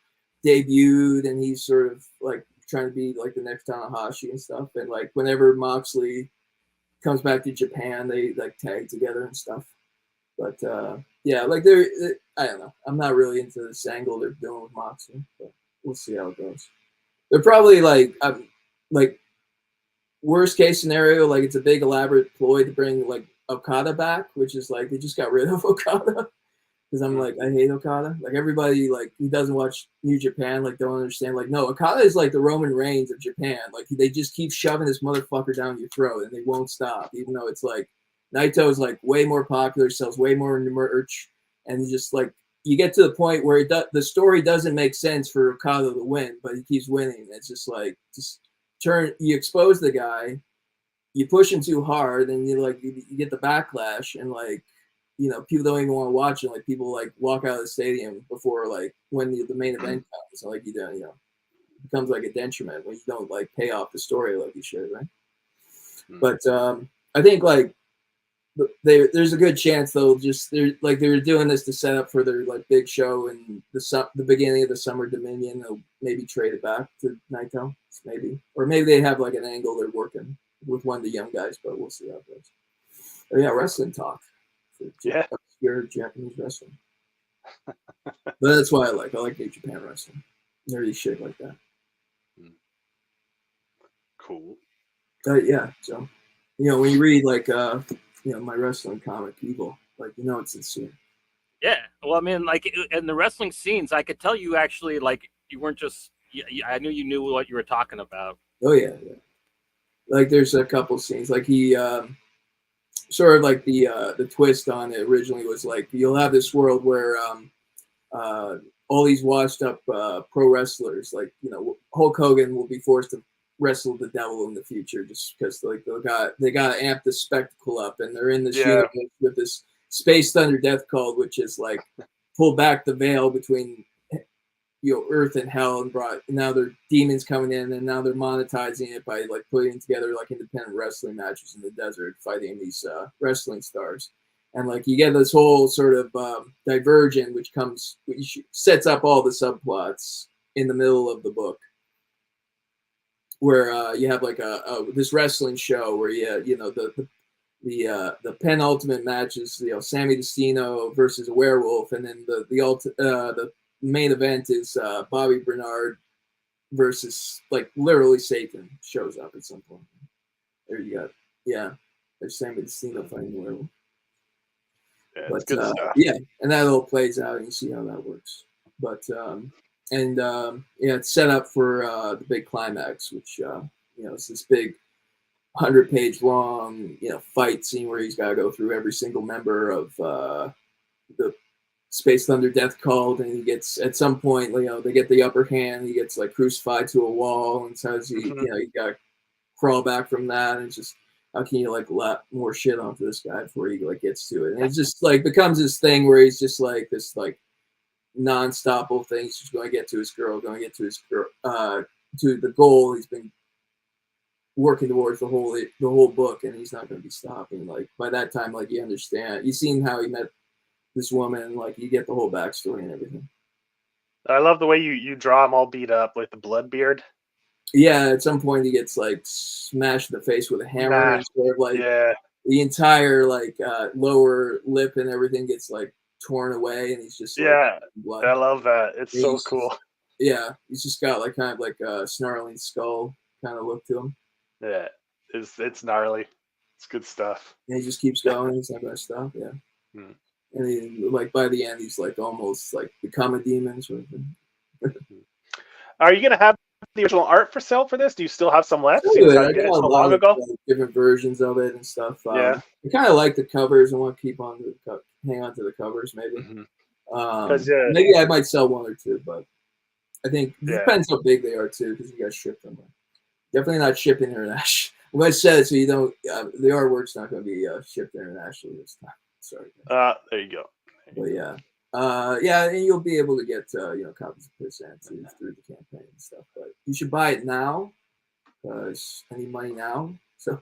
debuted, and he's sort of like trying to be like the next Tanahashi and stuff. And like whenever Moxley comes back to Japan, they like tag together and stuff. But yeah, like I don't know. I'm not really into this angle they're doing with Moxley, but we'll see how it goes. They're probably like worst case scenario, like it's a big elaborate ploy to bring like Okada back, which is like they just got rid of Okada. Because I'm like, I hate Okada. Like everybody like who doesn't watch New Japan like don't understand. Like no, Okada is like the Roman Reigns of Japan. Like they just keep shoving this motherfucker down your throat and they won't stop. Even though it's like Naito is like way more popular, sells way more merch, and just like you get to the point where the story doesn't make sense for Okada to win, but he keeps winning. It's just like you expose the guy, you push him too hard, and you get the backlash, and like people don't even want to watch it. Like people like walk out of the stadium before like when the main event comes. And, like it becomes like a detriment when you don't like pay off the story like you should, right? But I think like there's a good chance they'll they're doing this to set up for their like big show in the beginning of the Summer Dominion. They'll maybe trade it back to Naito, or maybe they have like an angle they're working with one of the young guys, but we'll see how it goes. Oh, yeah, wrestling talk. Yeah, obscure Japanese wrestling. But that's why I like New Japan wrestling. Nerdy shit like that. Cool. Yeah, so when you read like my wrestling comic Evil, like it's sincere. Yeah, well, I mean, like in the wrestling scenes, I could tell you actually like you weren't just. I knew you knew what you were talking about. Oh yeah. Like there's a couple scenes like he. Sort of like the twist on it originally was like you'll have this world where all these washed up pro wrestlers like Hulk Hogan will be forced to wrestle the devil in the future just because like they got to amp the spectacle up, and they're in this universe with this Space Thunder Death Cult, which is like pulled back the veil between Earth and Hell and now they're demons coming in, and now they're monetizing it by like putting together like independent wrestling matches in the desert fighting these wrestling stars, and like you get this whole sort of diversion which sets up all the subplots in the middle of the book where you have like this wrestling show where the penultimate match is Sammy Destino versus a werewolf, and then the main event is Bobby Bernard versus like literally Satan shows up at some point. There you go. Yeah. I just haven't seen the final level. Yeah, But it's good stuff. yeah, and that all plays out, and you see how that works. But yeah, it's set up for the big climax, which it's this big 100-page long fight scene where he's got to go through every single member of the Space Thunder Death Cult, and he gets at some point they get the upper hand. He gets like crucified to a wall, and says he got to crawl back from that, and it's just how can you like let more shit onto this guy before he like gets to it, and it just like becomes this thing where he's just like this like non-stoppable thing. He's just going to get to his girl, to the goal he's been working towards the whole book, and he's not going to be stopping. Like by that time, like you understand, you've seen how he met this woman, like you get the whole backstory and everything. I love the way you draw him all beat up with the blood beard. Yeah, at some point he gets like smashed in the face with a hammer, and sort of like the entire like lower lip and everything gets like torn away, and he's just like, blood. I love that. It's so cool. He's just got like kind of like a snarling skull kind of look to him. Yeah, it's gnarly. It's good stuff. And he just keeps going. He's not gonna stop. Yeah. And he, like by the end, he's like almost like become a demon sort of thing. Are you gonna have the original art for sale for this? Do you still have some left? I got a lot of different versions of it and stuff. I kind of like the covers. I want to keep on to hang on to the covers maybe. Maybe I might sell one or two, but I think it depends how big they are too, because you got to ship them. Definitely not shipping international. I'm going to say it so you don't. The artwork's not going to be shipped internationally this time. Sorry. There you go. But yeah. And you'll be able to get copies of Percent through the campaign and stuff. But you should buy it now, because I need money now. So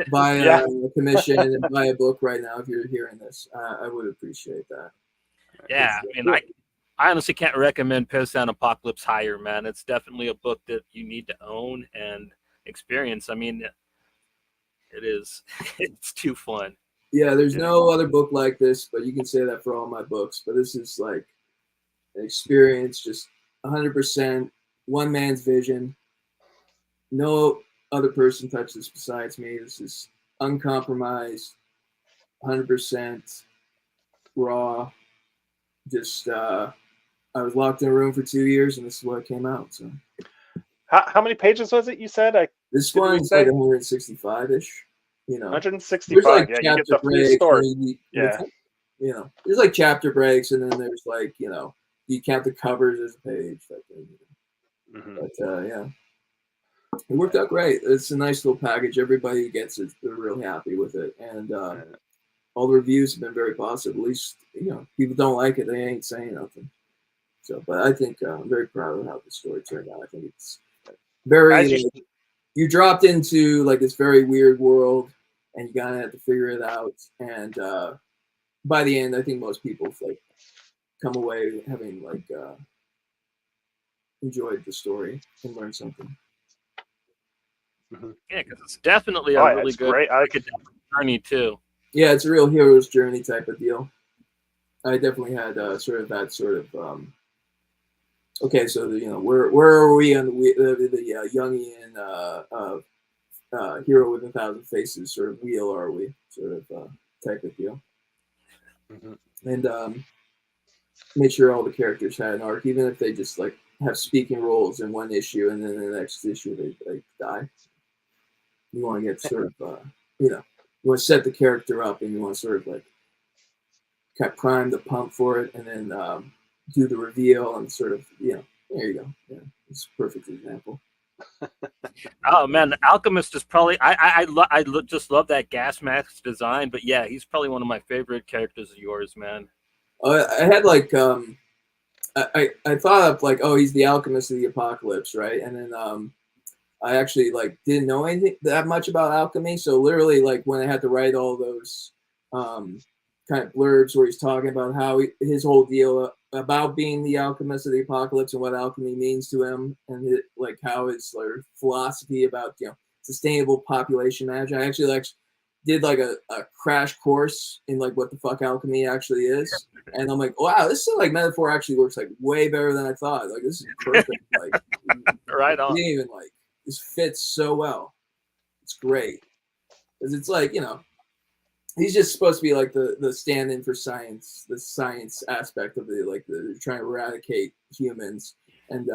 buy a commission and buy a book right now if you're hearing this. I would appreciate that. Yeah, I mean, I honestly can't recommend Percent Apocalypse higher, man. It's definitely a book that you need to own and experience. I mean, it is. It's too fun. Yeah, there's no other book like this, but you can say that for all my books. But this is like an experience, just 100%, one man's vision. No other person touched this besides me. This is uncompromised, 100% raw. Just, I was locked in a room for 2 years, and this is what came out. So, how many pages was it? You said this one's like 165-ish. 165. Like you get the full story. There's like chapter breaks, and then there's like you count the covers as a page. But it worked out great. It's a nice little package. Everybody who gets it, they're really happy with it, and all the reviews have been very positive. At least people don't like it, they ain't saying nothing. So, but I think I'm very proud of how the story turned out. I think it's very. You dropped into like this very weird world, and you gotta have to figure it out. And by the end, I think most people like come away having like enjoyed the story and learned something. Yeah, because it's definitely a really good journey too. Yeah, it's a real hero's journey type of deal. I definitely had sort of that sort of. Okay, so where are we on the Jungian hero with 1,000 faces sort of wheel? Are we sort of type of deal? And made sure all the characters had an arc, even if they just like have speaking roles in one issue, and then in the next issue they die. You want to get sort of you want to set the character up, and you want to sort of like kind of prime the pump for it, and then do the reveal and sort of there you go. Yeah, it's a perfect example. Oh man, the Alchemist is probably I just love that gas mask design. But yeah, he's probably one of my favorite characters of yours, man. I had like I thought of like, oh, he's the Alchemist of the Apocalypse, right? And then I actually like didn't know anything that much about alchemy, so literally like when I had to write all those kind of blurbs where he's talking about how his whole deal about being the Alchemist of the Apocalypse and what alchemy means to him, and like how his like philosophy about sustainable population management. I actually like did like a crash course in like what the fuck alchemy actually is, and I'm like, wow, this is like metaphor actually works like way better than I thought. Like this is perfect. Like right on. Even like this fits so well. It's great because it's like he's just supposed to be like the stand-in for science, the science aspect of it, like they're trying to eradicate humans, and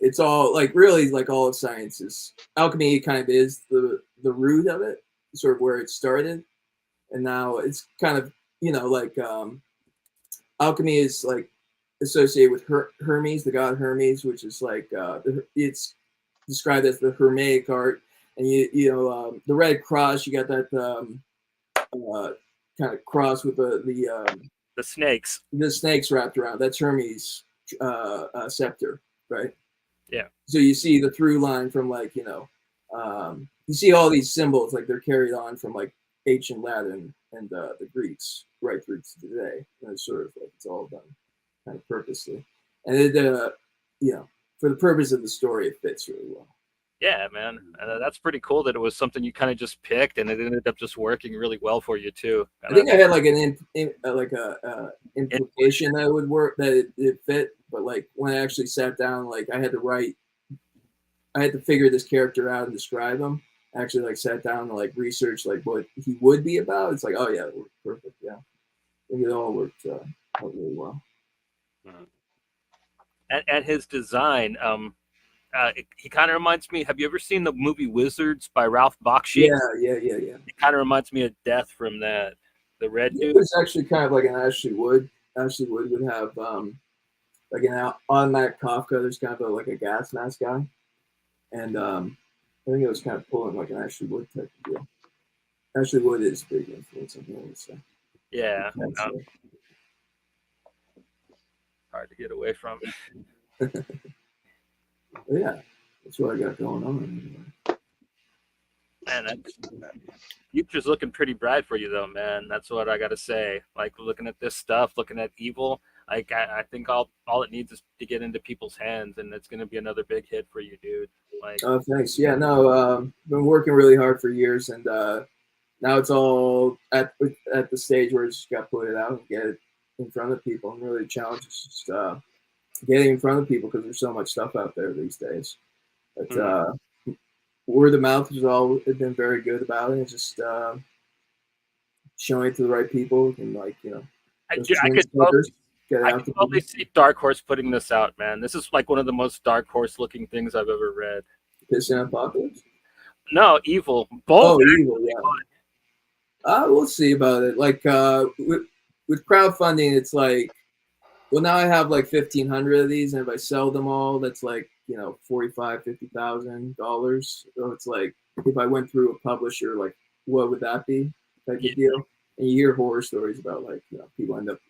it's all like really like all of science is alchemy. Kind of is the root of it, sort of where it started, and now it's kind of like alchemy is like associated with Hermes, the god Hermes, which is like it's described as the Hermetic art, and the Red Cross. You got that. Kind of cross with the snakes. The snakes wrapped around. That's Hermes' scepter, right? Yeah. So you see the through line from like you see all these symbols like they're carried on from like ancient Latin and the Greeks right through to today. And it's sort of like it's all done kind of purposely, and it for the purpose of the story, it fits really well. Yeah, man, that's pretty cool that it was something you kind of just picked, and it ended up just working really well for you too. I think I had like an implication that would work, that it fit, but like when I actually sat down, like I had to figure this character out and describe him. I actually like sat down and like research like what he would be about. It's like, oh yeah, it worked perfect. Yeah, I think it all worked out really well. And his design, he kind of reminds me. Have you ever seen the movie Wizards by Ralph Bakshi? Yeah. It kind of reminds me of Death from that. The red dude. It was actually kind of like an Ashley Wood. Ashley Wood would have like an automatic Kafka. There's kind of like a gas mask guy, and I think it was kind of pulling like an Ashley Wood type of deal. Ashley Wood is a big influence on me, I would say. Yeah. Hard to get away from. Yeah, that's what I got going on. Man, future's looking pretty bright for you, though, man. That's what I got to say. Like looking at this stuff, looking at Evil, like I think all it needs is to get into people's hands, and it's going to be another big hit for you, dude. Like, oh, thanks. Yeah, no, been working really hard for years, and now it's all at the stage where it's just got to put it out and get it in front of people. And really, the challenge is just getting in front of people because there's so much stuff out there these days. But word of mouth has all been very good about it. It's just showing it to the right people and like I could probably see Dark Horse putting this out, man. This is like one of the most Dark Horse looking things I've ever read. Pissing Apocalypse? No, Evil. Both. Oh, Evil, yeah. We'll see about it. Like with crowdfunding, it's like, well, now I have like 1,500 of these, and if I sell them all, that's like $45,000-$50,000. So it's like if I went through a publisher, like what would that be? Type of deal. And you hear horror stories about like people end up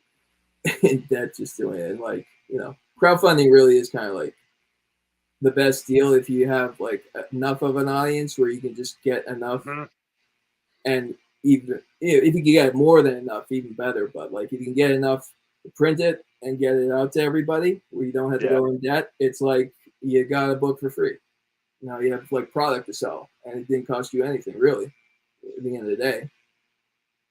in debt just doing it. And like crowdfunding really is kind of like the best deal if you have like enough of an audience where you can just get enough, and even if you can get more than enough, even better. But like if you can get enough to print it and get it out to everybody where you don't have to go in debt, it's like you got a book for free. Now you have like product to sell, and it didn't cost you anything really. At the end of the day,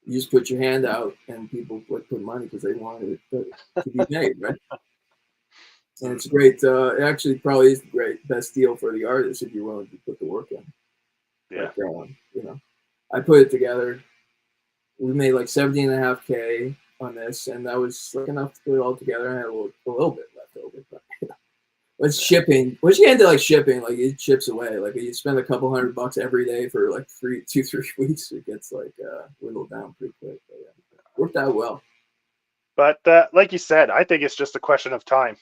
you just put your hand out, and people would put money because they wanted it to be made, right? And it's great. It actually probably is the best deal for the artist if you're willing to put the work in. Yeah. Like, I put it together. We made like $17.5K on this, and that was like enough to put it all together. I had a little bit left over, but with shipping, once you get into like shipping, like it chips away. Like you spend a couple $100 every day for like 3 weeks, it gets like whittled down pretty quick. But yeah, worked out well. But like you said, I think it's just a question of time.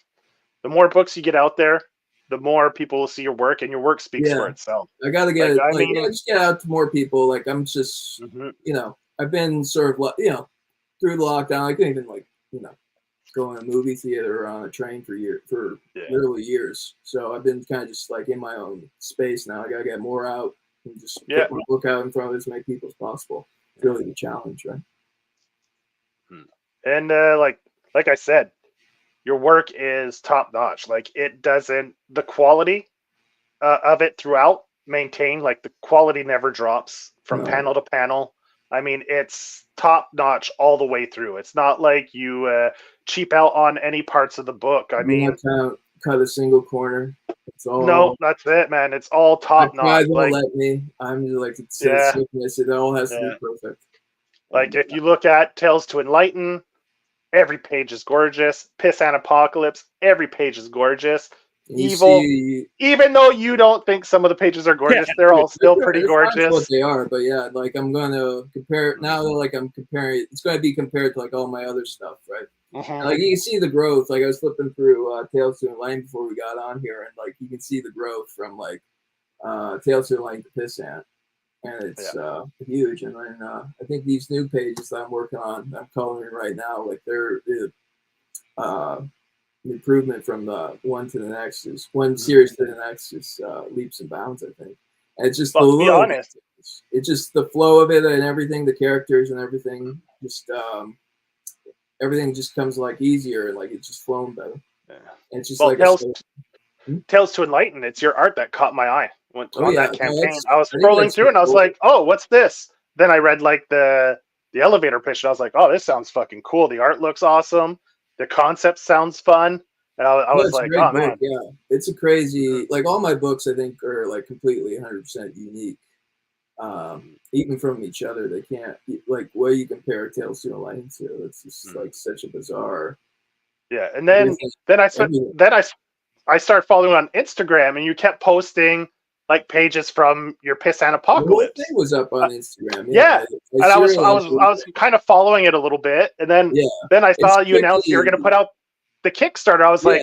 The more books you get out there, the more people will see your work, and your work speaks for itself. I got to get it. Just get out to more people. Like I'm just, I've been sort of, through the lockdown. I couldn't even go in a movie theater or on a train for literally years. So I've been kind of just like in my own space now. I got to get more out and just put my book out in front of as many people as possible. It's really the challenge, right? And like I said, your work is top notch. Like the quality of it throughout maintained. Like the quality never drops from panel to panel. I mean, it's top notch all the way through. It's not like you cheap out on any parts of the book. I mean, cut a single corner. It's all that's it, man. It's all top notch. Like, let me. I'm just like it's sickness. It all has to be perfect. Like if you look at Tales to Enlighten, every page is gorgeous. Piss and Apocalypse, every page is gorgeous. You Evil, see, even though you don't think some of the pages are gorgeous, they're all still pretty that's gorgeous. what they are, but yeah, like I'm gonna compare it now. Like I'm comparing, it's going to be compared to like all my other stuff, right? Like you can see the growth. Like I was flipping through Tales to Enlighten before we got on here, and like you can see the growth from like Tales to Enlighten to Pissant, and it's huge. And then I think these new pages that I'm working on, I'm coloring right now, like they're improvement from one to the next is one series to the next is leaps and bounds, I think. And it's just But to be honest, it's just the flow of it and everything, the characters and everything, just everything just comes like easier and like it's just flowing better. Yeah. And it's just like Tales to Enlighten, it's your art that caught my eye on that campaign. I was think scrolling through and I was like, oh, what's this? Then I read like the elevator pitch and I was like, oh, this sounds fucking cool. The art looks awesome. The concept sounds fun. And I was like, oh, man. Yeah, it's a crazy, like all my books, I think, are like completely 100% unique. Even from each other, they can't, like, what you compare Tales to Enlighten to, it's just like such a bizarre. Yeah, and then I started following on Instagram, and you kept posting like pages from your Piss and Apocalypse. The whole thing was up on Instagram. Yeah. And I was kind of following it a little bit, and then I saw you announce you were going to put out the Kickstarter. I was like,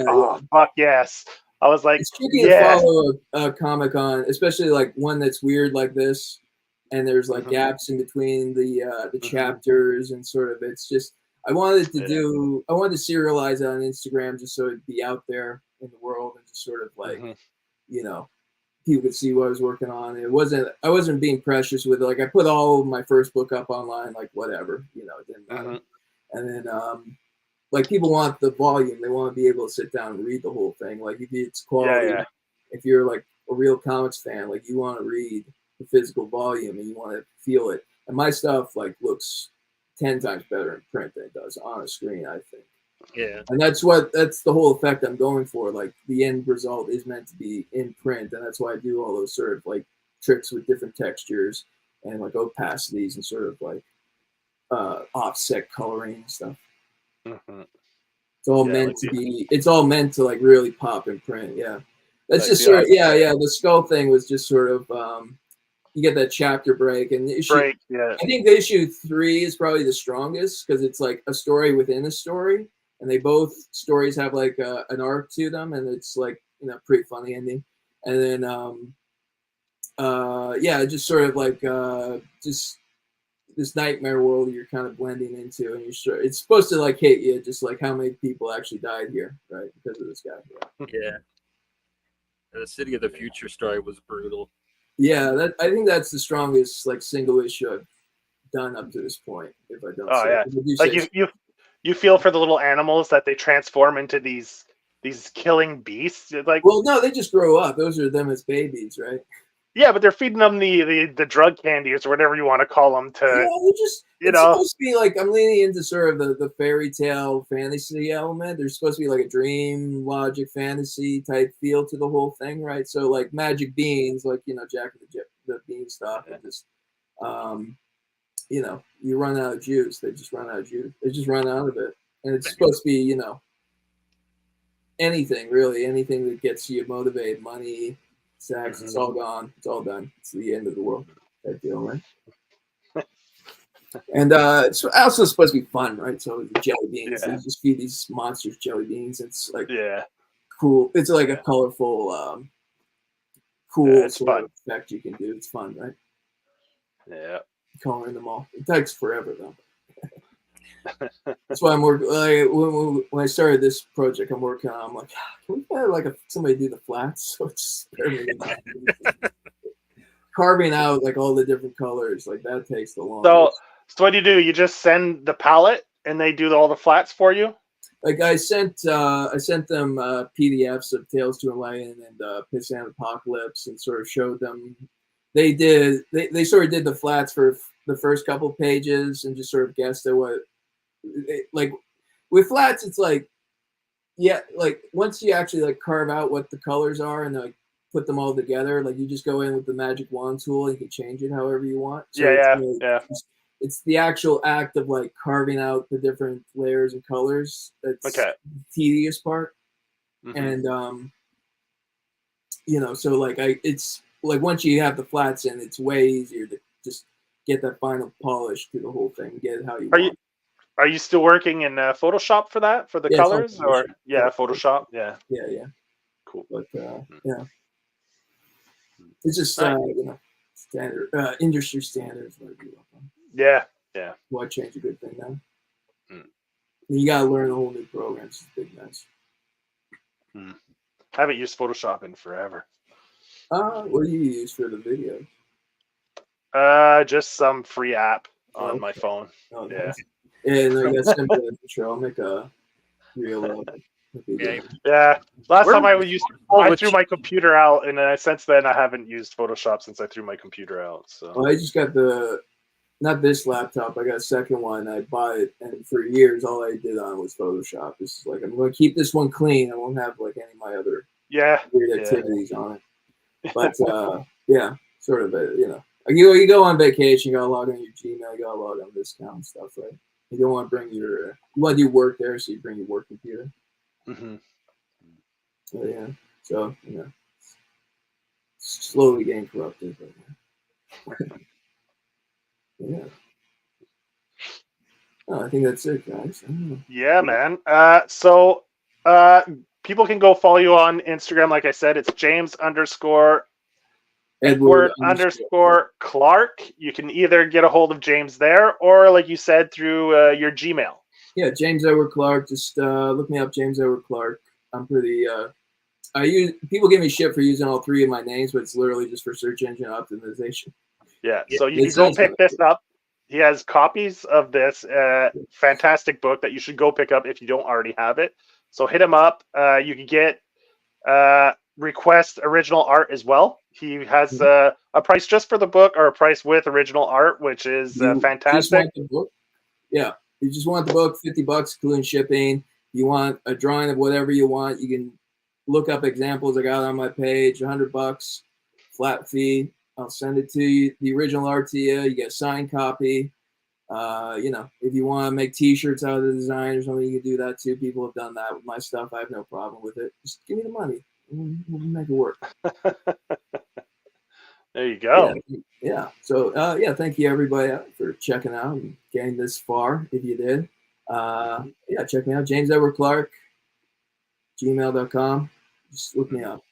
fuck yes. I was like, it's tricky to follow a comic on, especially like one that's weird like this, and there's like gaps in between the chapters, and sort of it's just I wanted to serialize it on Instagram just so it'd be out there in the world and just sort of like you know, people could see what I was working on. I wasn't being precious with it. Like I put all of my first book up online, like whatever, you know, it didn't matter. And then like people want the volume, they want to be able to sit down and read the whole thing. Like if it's quality, if you're like a real comics fan, like you want to read the physical volume and you want to feel it. And my stuff like looks 10 times better in print than it does on a screen, I think. Yeah. And that's the whole effect I'm going for. Like the end result is meant to be in print, and that's why I do all those sort of like tricks with different textures and like opacities and sort of like offset coloring and stuff. It's all meant to be. It's all meant to like really pop in print. Yeah, that's just sort of The skull thing was just sort of you get that chapter break, and I think the issue 3 is probably the strongest because it's like a story within a story, and they both stories have like an arc to them, and it's like, you know, pretty funny ending. And then just sort of like just this nightmare world you're kind of blending into, and it's supposed to like hit you, just like how many people actually died here, right, because of this guy. Yeah. The City of the Future story was brutal. Yeah, I think that's the strongest like single issue I've done up to this point. If I don't, like you feel for the little animals that they transform into these killing beasts. Like, well, no, they just grow up. Those are them as babies, right? Yeah, but they're feeding them the drug candies or whatever you want to call them to. It's supposed to be like, I'm leaning into sort of the fairy tale fantasy element. There's supposed to be like a dream logic fantasy type feel to the whole thing, right? So like magic beans, like, you know, Jack of the Beanstalk, and just you know, you run out of juice. They just run out of juice. They just run out of it, and it's supposed to be, you know, anything that gets you motivated, money, sex, it's all gone. It's all done. It's the end of the world. That deal, right? And it's also supposed to be fun, right? So the jelly beans, you just feed these monsters jelly beans. It's like cool. It's like a colorful, cool sort of effect you can do. It's fun, right? Yeah. Coloring them all. It takes forever though. That's why I'm working. Like, when I started this project, I'm working on. I'm like, can we have like somebody do the flats? So it's carving out like all the different colors. Like that takes the longest. So what do? You just send the palette and they do all the flats for you? Like I sent them PDFs of Tales to Enlighten and Piss and Apocalypse, and sort of showed them. They sort of did the flats for the first couple pages and just sort of guessed at what. Like with flats, it's like, like once you actually like carve out what the colors are and like put them all together, like you just go in with the magic wand tool and you can change it however you want. So it's the actual act of like carving out the different layers and colors that's Okay. the tedious part. Mhm. And so like it's like once you have the flats in, it's way easier to just get that final polish to the whole thing, get it how you want. Are you still working in Photoshop for that, for the Yeah, it's all colors, or Photoshop. Photoshop? Yeah, Yeah. cool. But yeah, it's just standard industry standards. Yeah. Why change a good thing now? Mm. You gotta learn a whole new program. It's a big mess. I haven't used Photoshop in forever. What do you use for the video? Just some free app on my phone. Oh, Yeah. nice. Yeah, no, you gotta send me the intro. I'll make a real. Yeah. Last time I I threw my computer out, and since then I haven't used Photoshop since I threw my computer out. So Well, I just got not this laptop. I got a second one. I bought it, and for years all I did on was Photoshop. This is like I'm going to keep this one clean. I won't have like any of my other weird activities on it. But yeah, sort of you go on vacation, you gotta log on your Gmail, you gotta log on this account and stuff, right? You don't want to bring you want to do work there, so you bring your work computer. Mm-hmm. So slowly getting corrupted. But, yeah. Oh, I think that's it, guys. Yeah, man. So people can go follow you on Instagram. Like I said, it's James_Edward_Clark. You can either get a hold of James there, or like you said, through your Gmail. Yeah, James Edward Cark. Just look me up, James Edward Cark. I'm pretty. People give me shit for using all three of my names, but it's literally just for search engine optimization. Yeah, so you can go pick this up. He has copies of this fantastic book that you should go pick up if you don't already have it. So hit him up. You can get request original art as well. He has a price just for the book, or a price with original art, which is fantastic. Just want the book? Yeah, you just want the book, $50, including shipping. You want a drawing of whatever you want. You can look up examples I got on my page. $100, flat fee. I'll send it to you. The original art to you. You get a signed copy. If you want to make T-shirts out of the design or something, you can do that too. People have done that with my stuff. I have no problem with it. Just give me the money. We'll make it work. There you go. Yeah. So, thank you everybody for checking out and getting this far. If you did, check me out. James Edward Clark, gmail.com. Just look me up.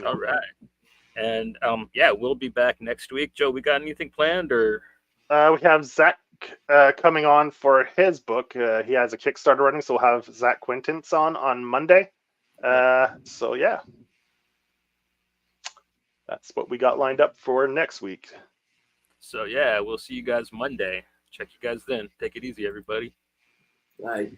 All right. And we'll be back next week. Joe, we got anything planned, or? We have Zach coming on for his book. He has a Kickstarter running, so we'll have Zach Quintance on Monday. So yeah, that's what we got lined up for next week. So yeah, we'll see you guys Monday. Check you guys then. Take it easy, everybody. Bye.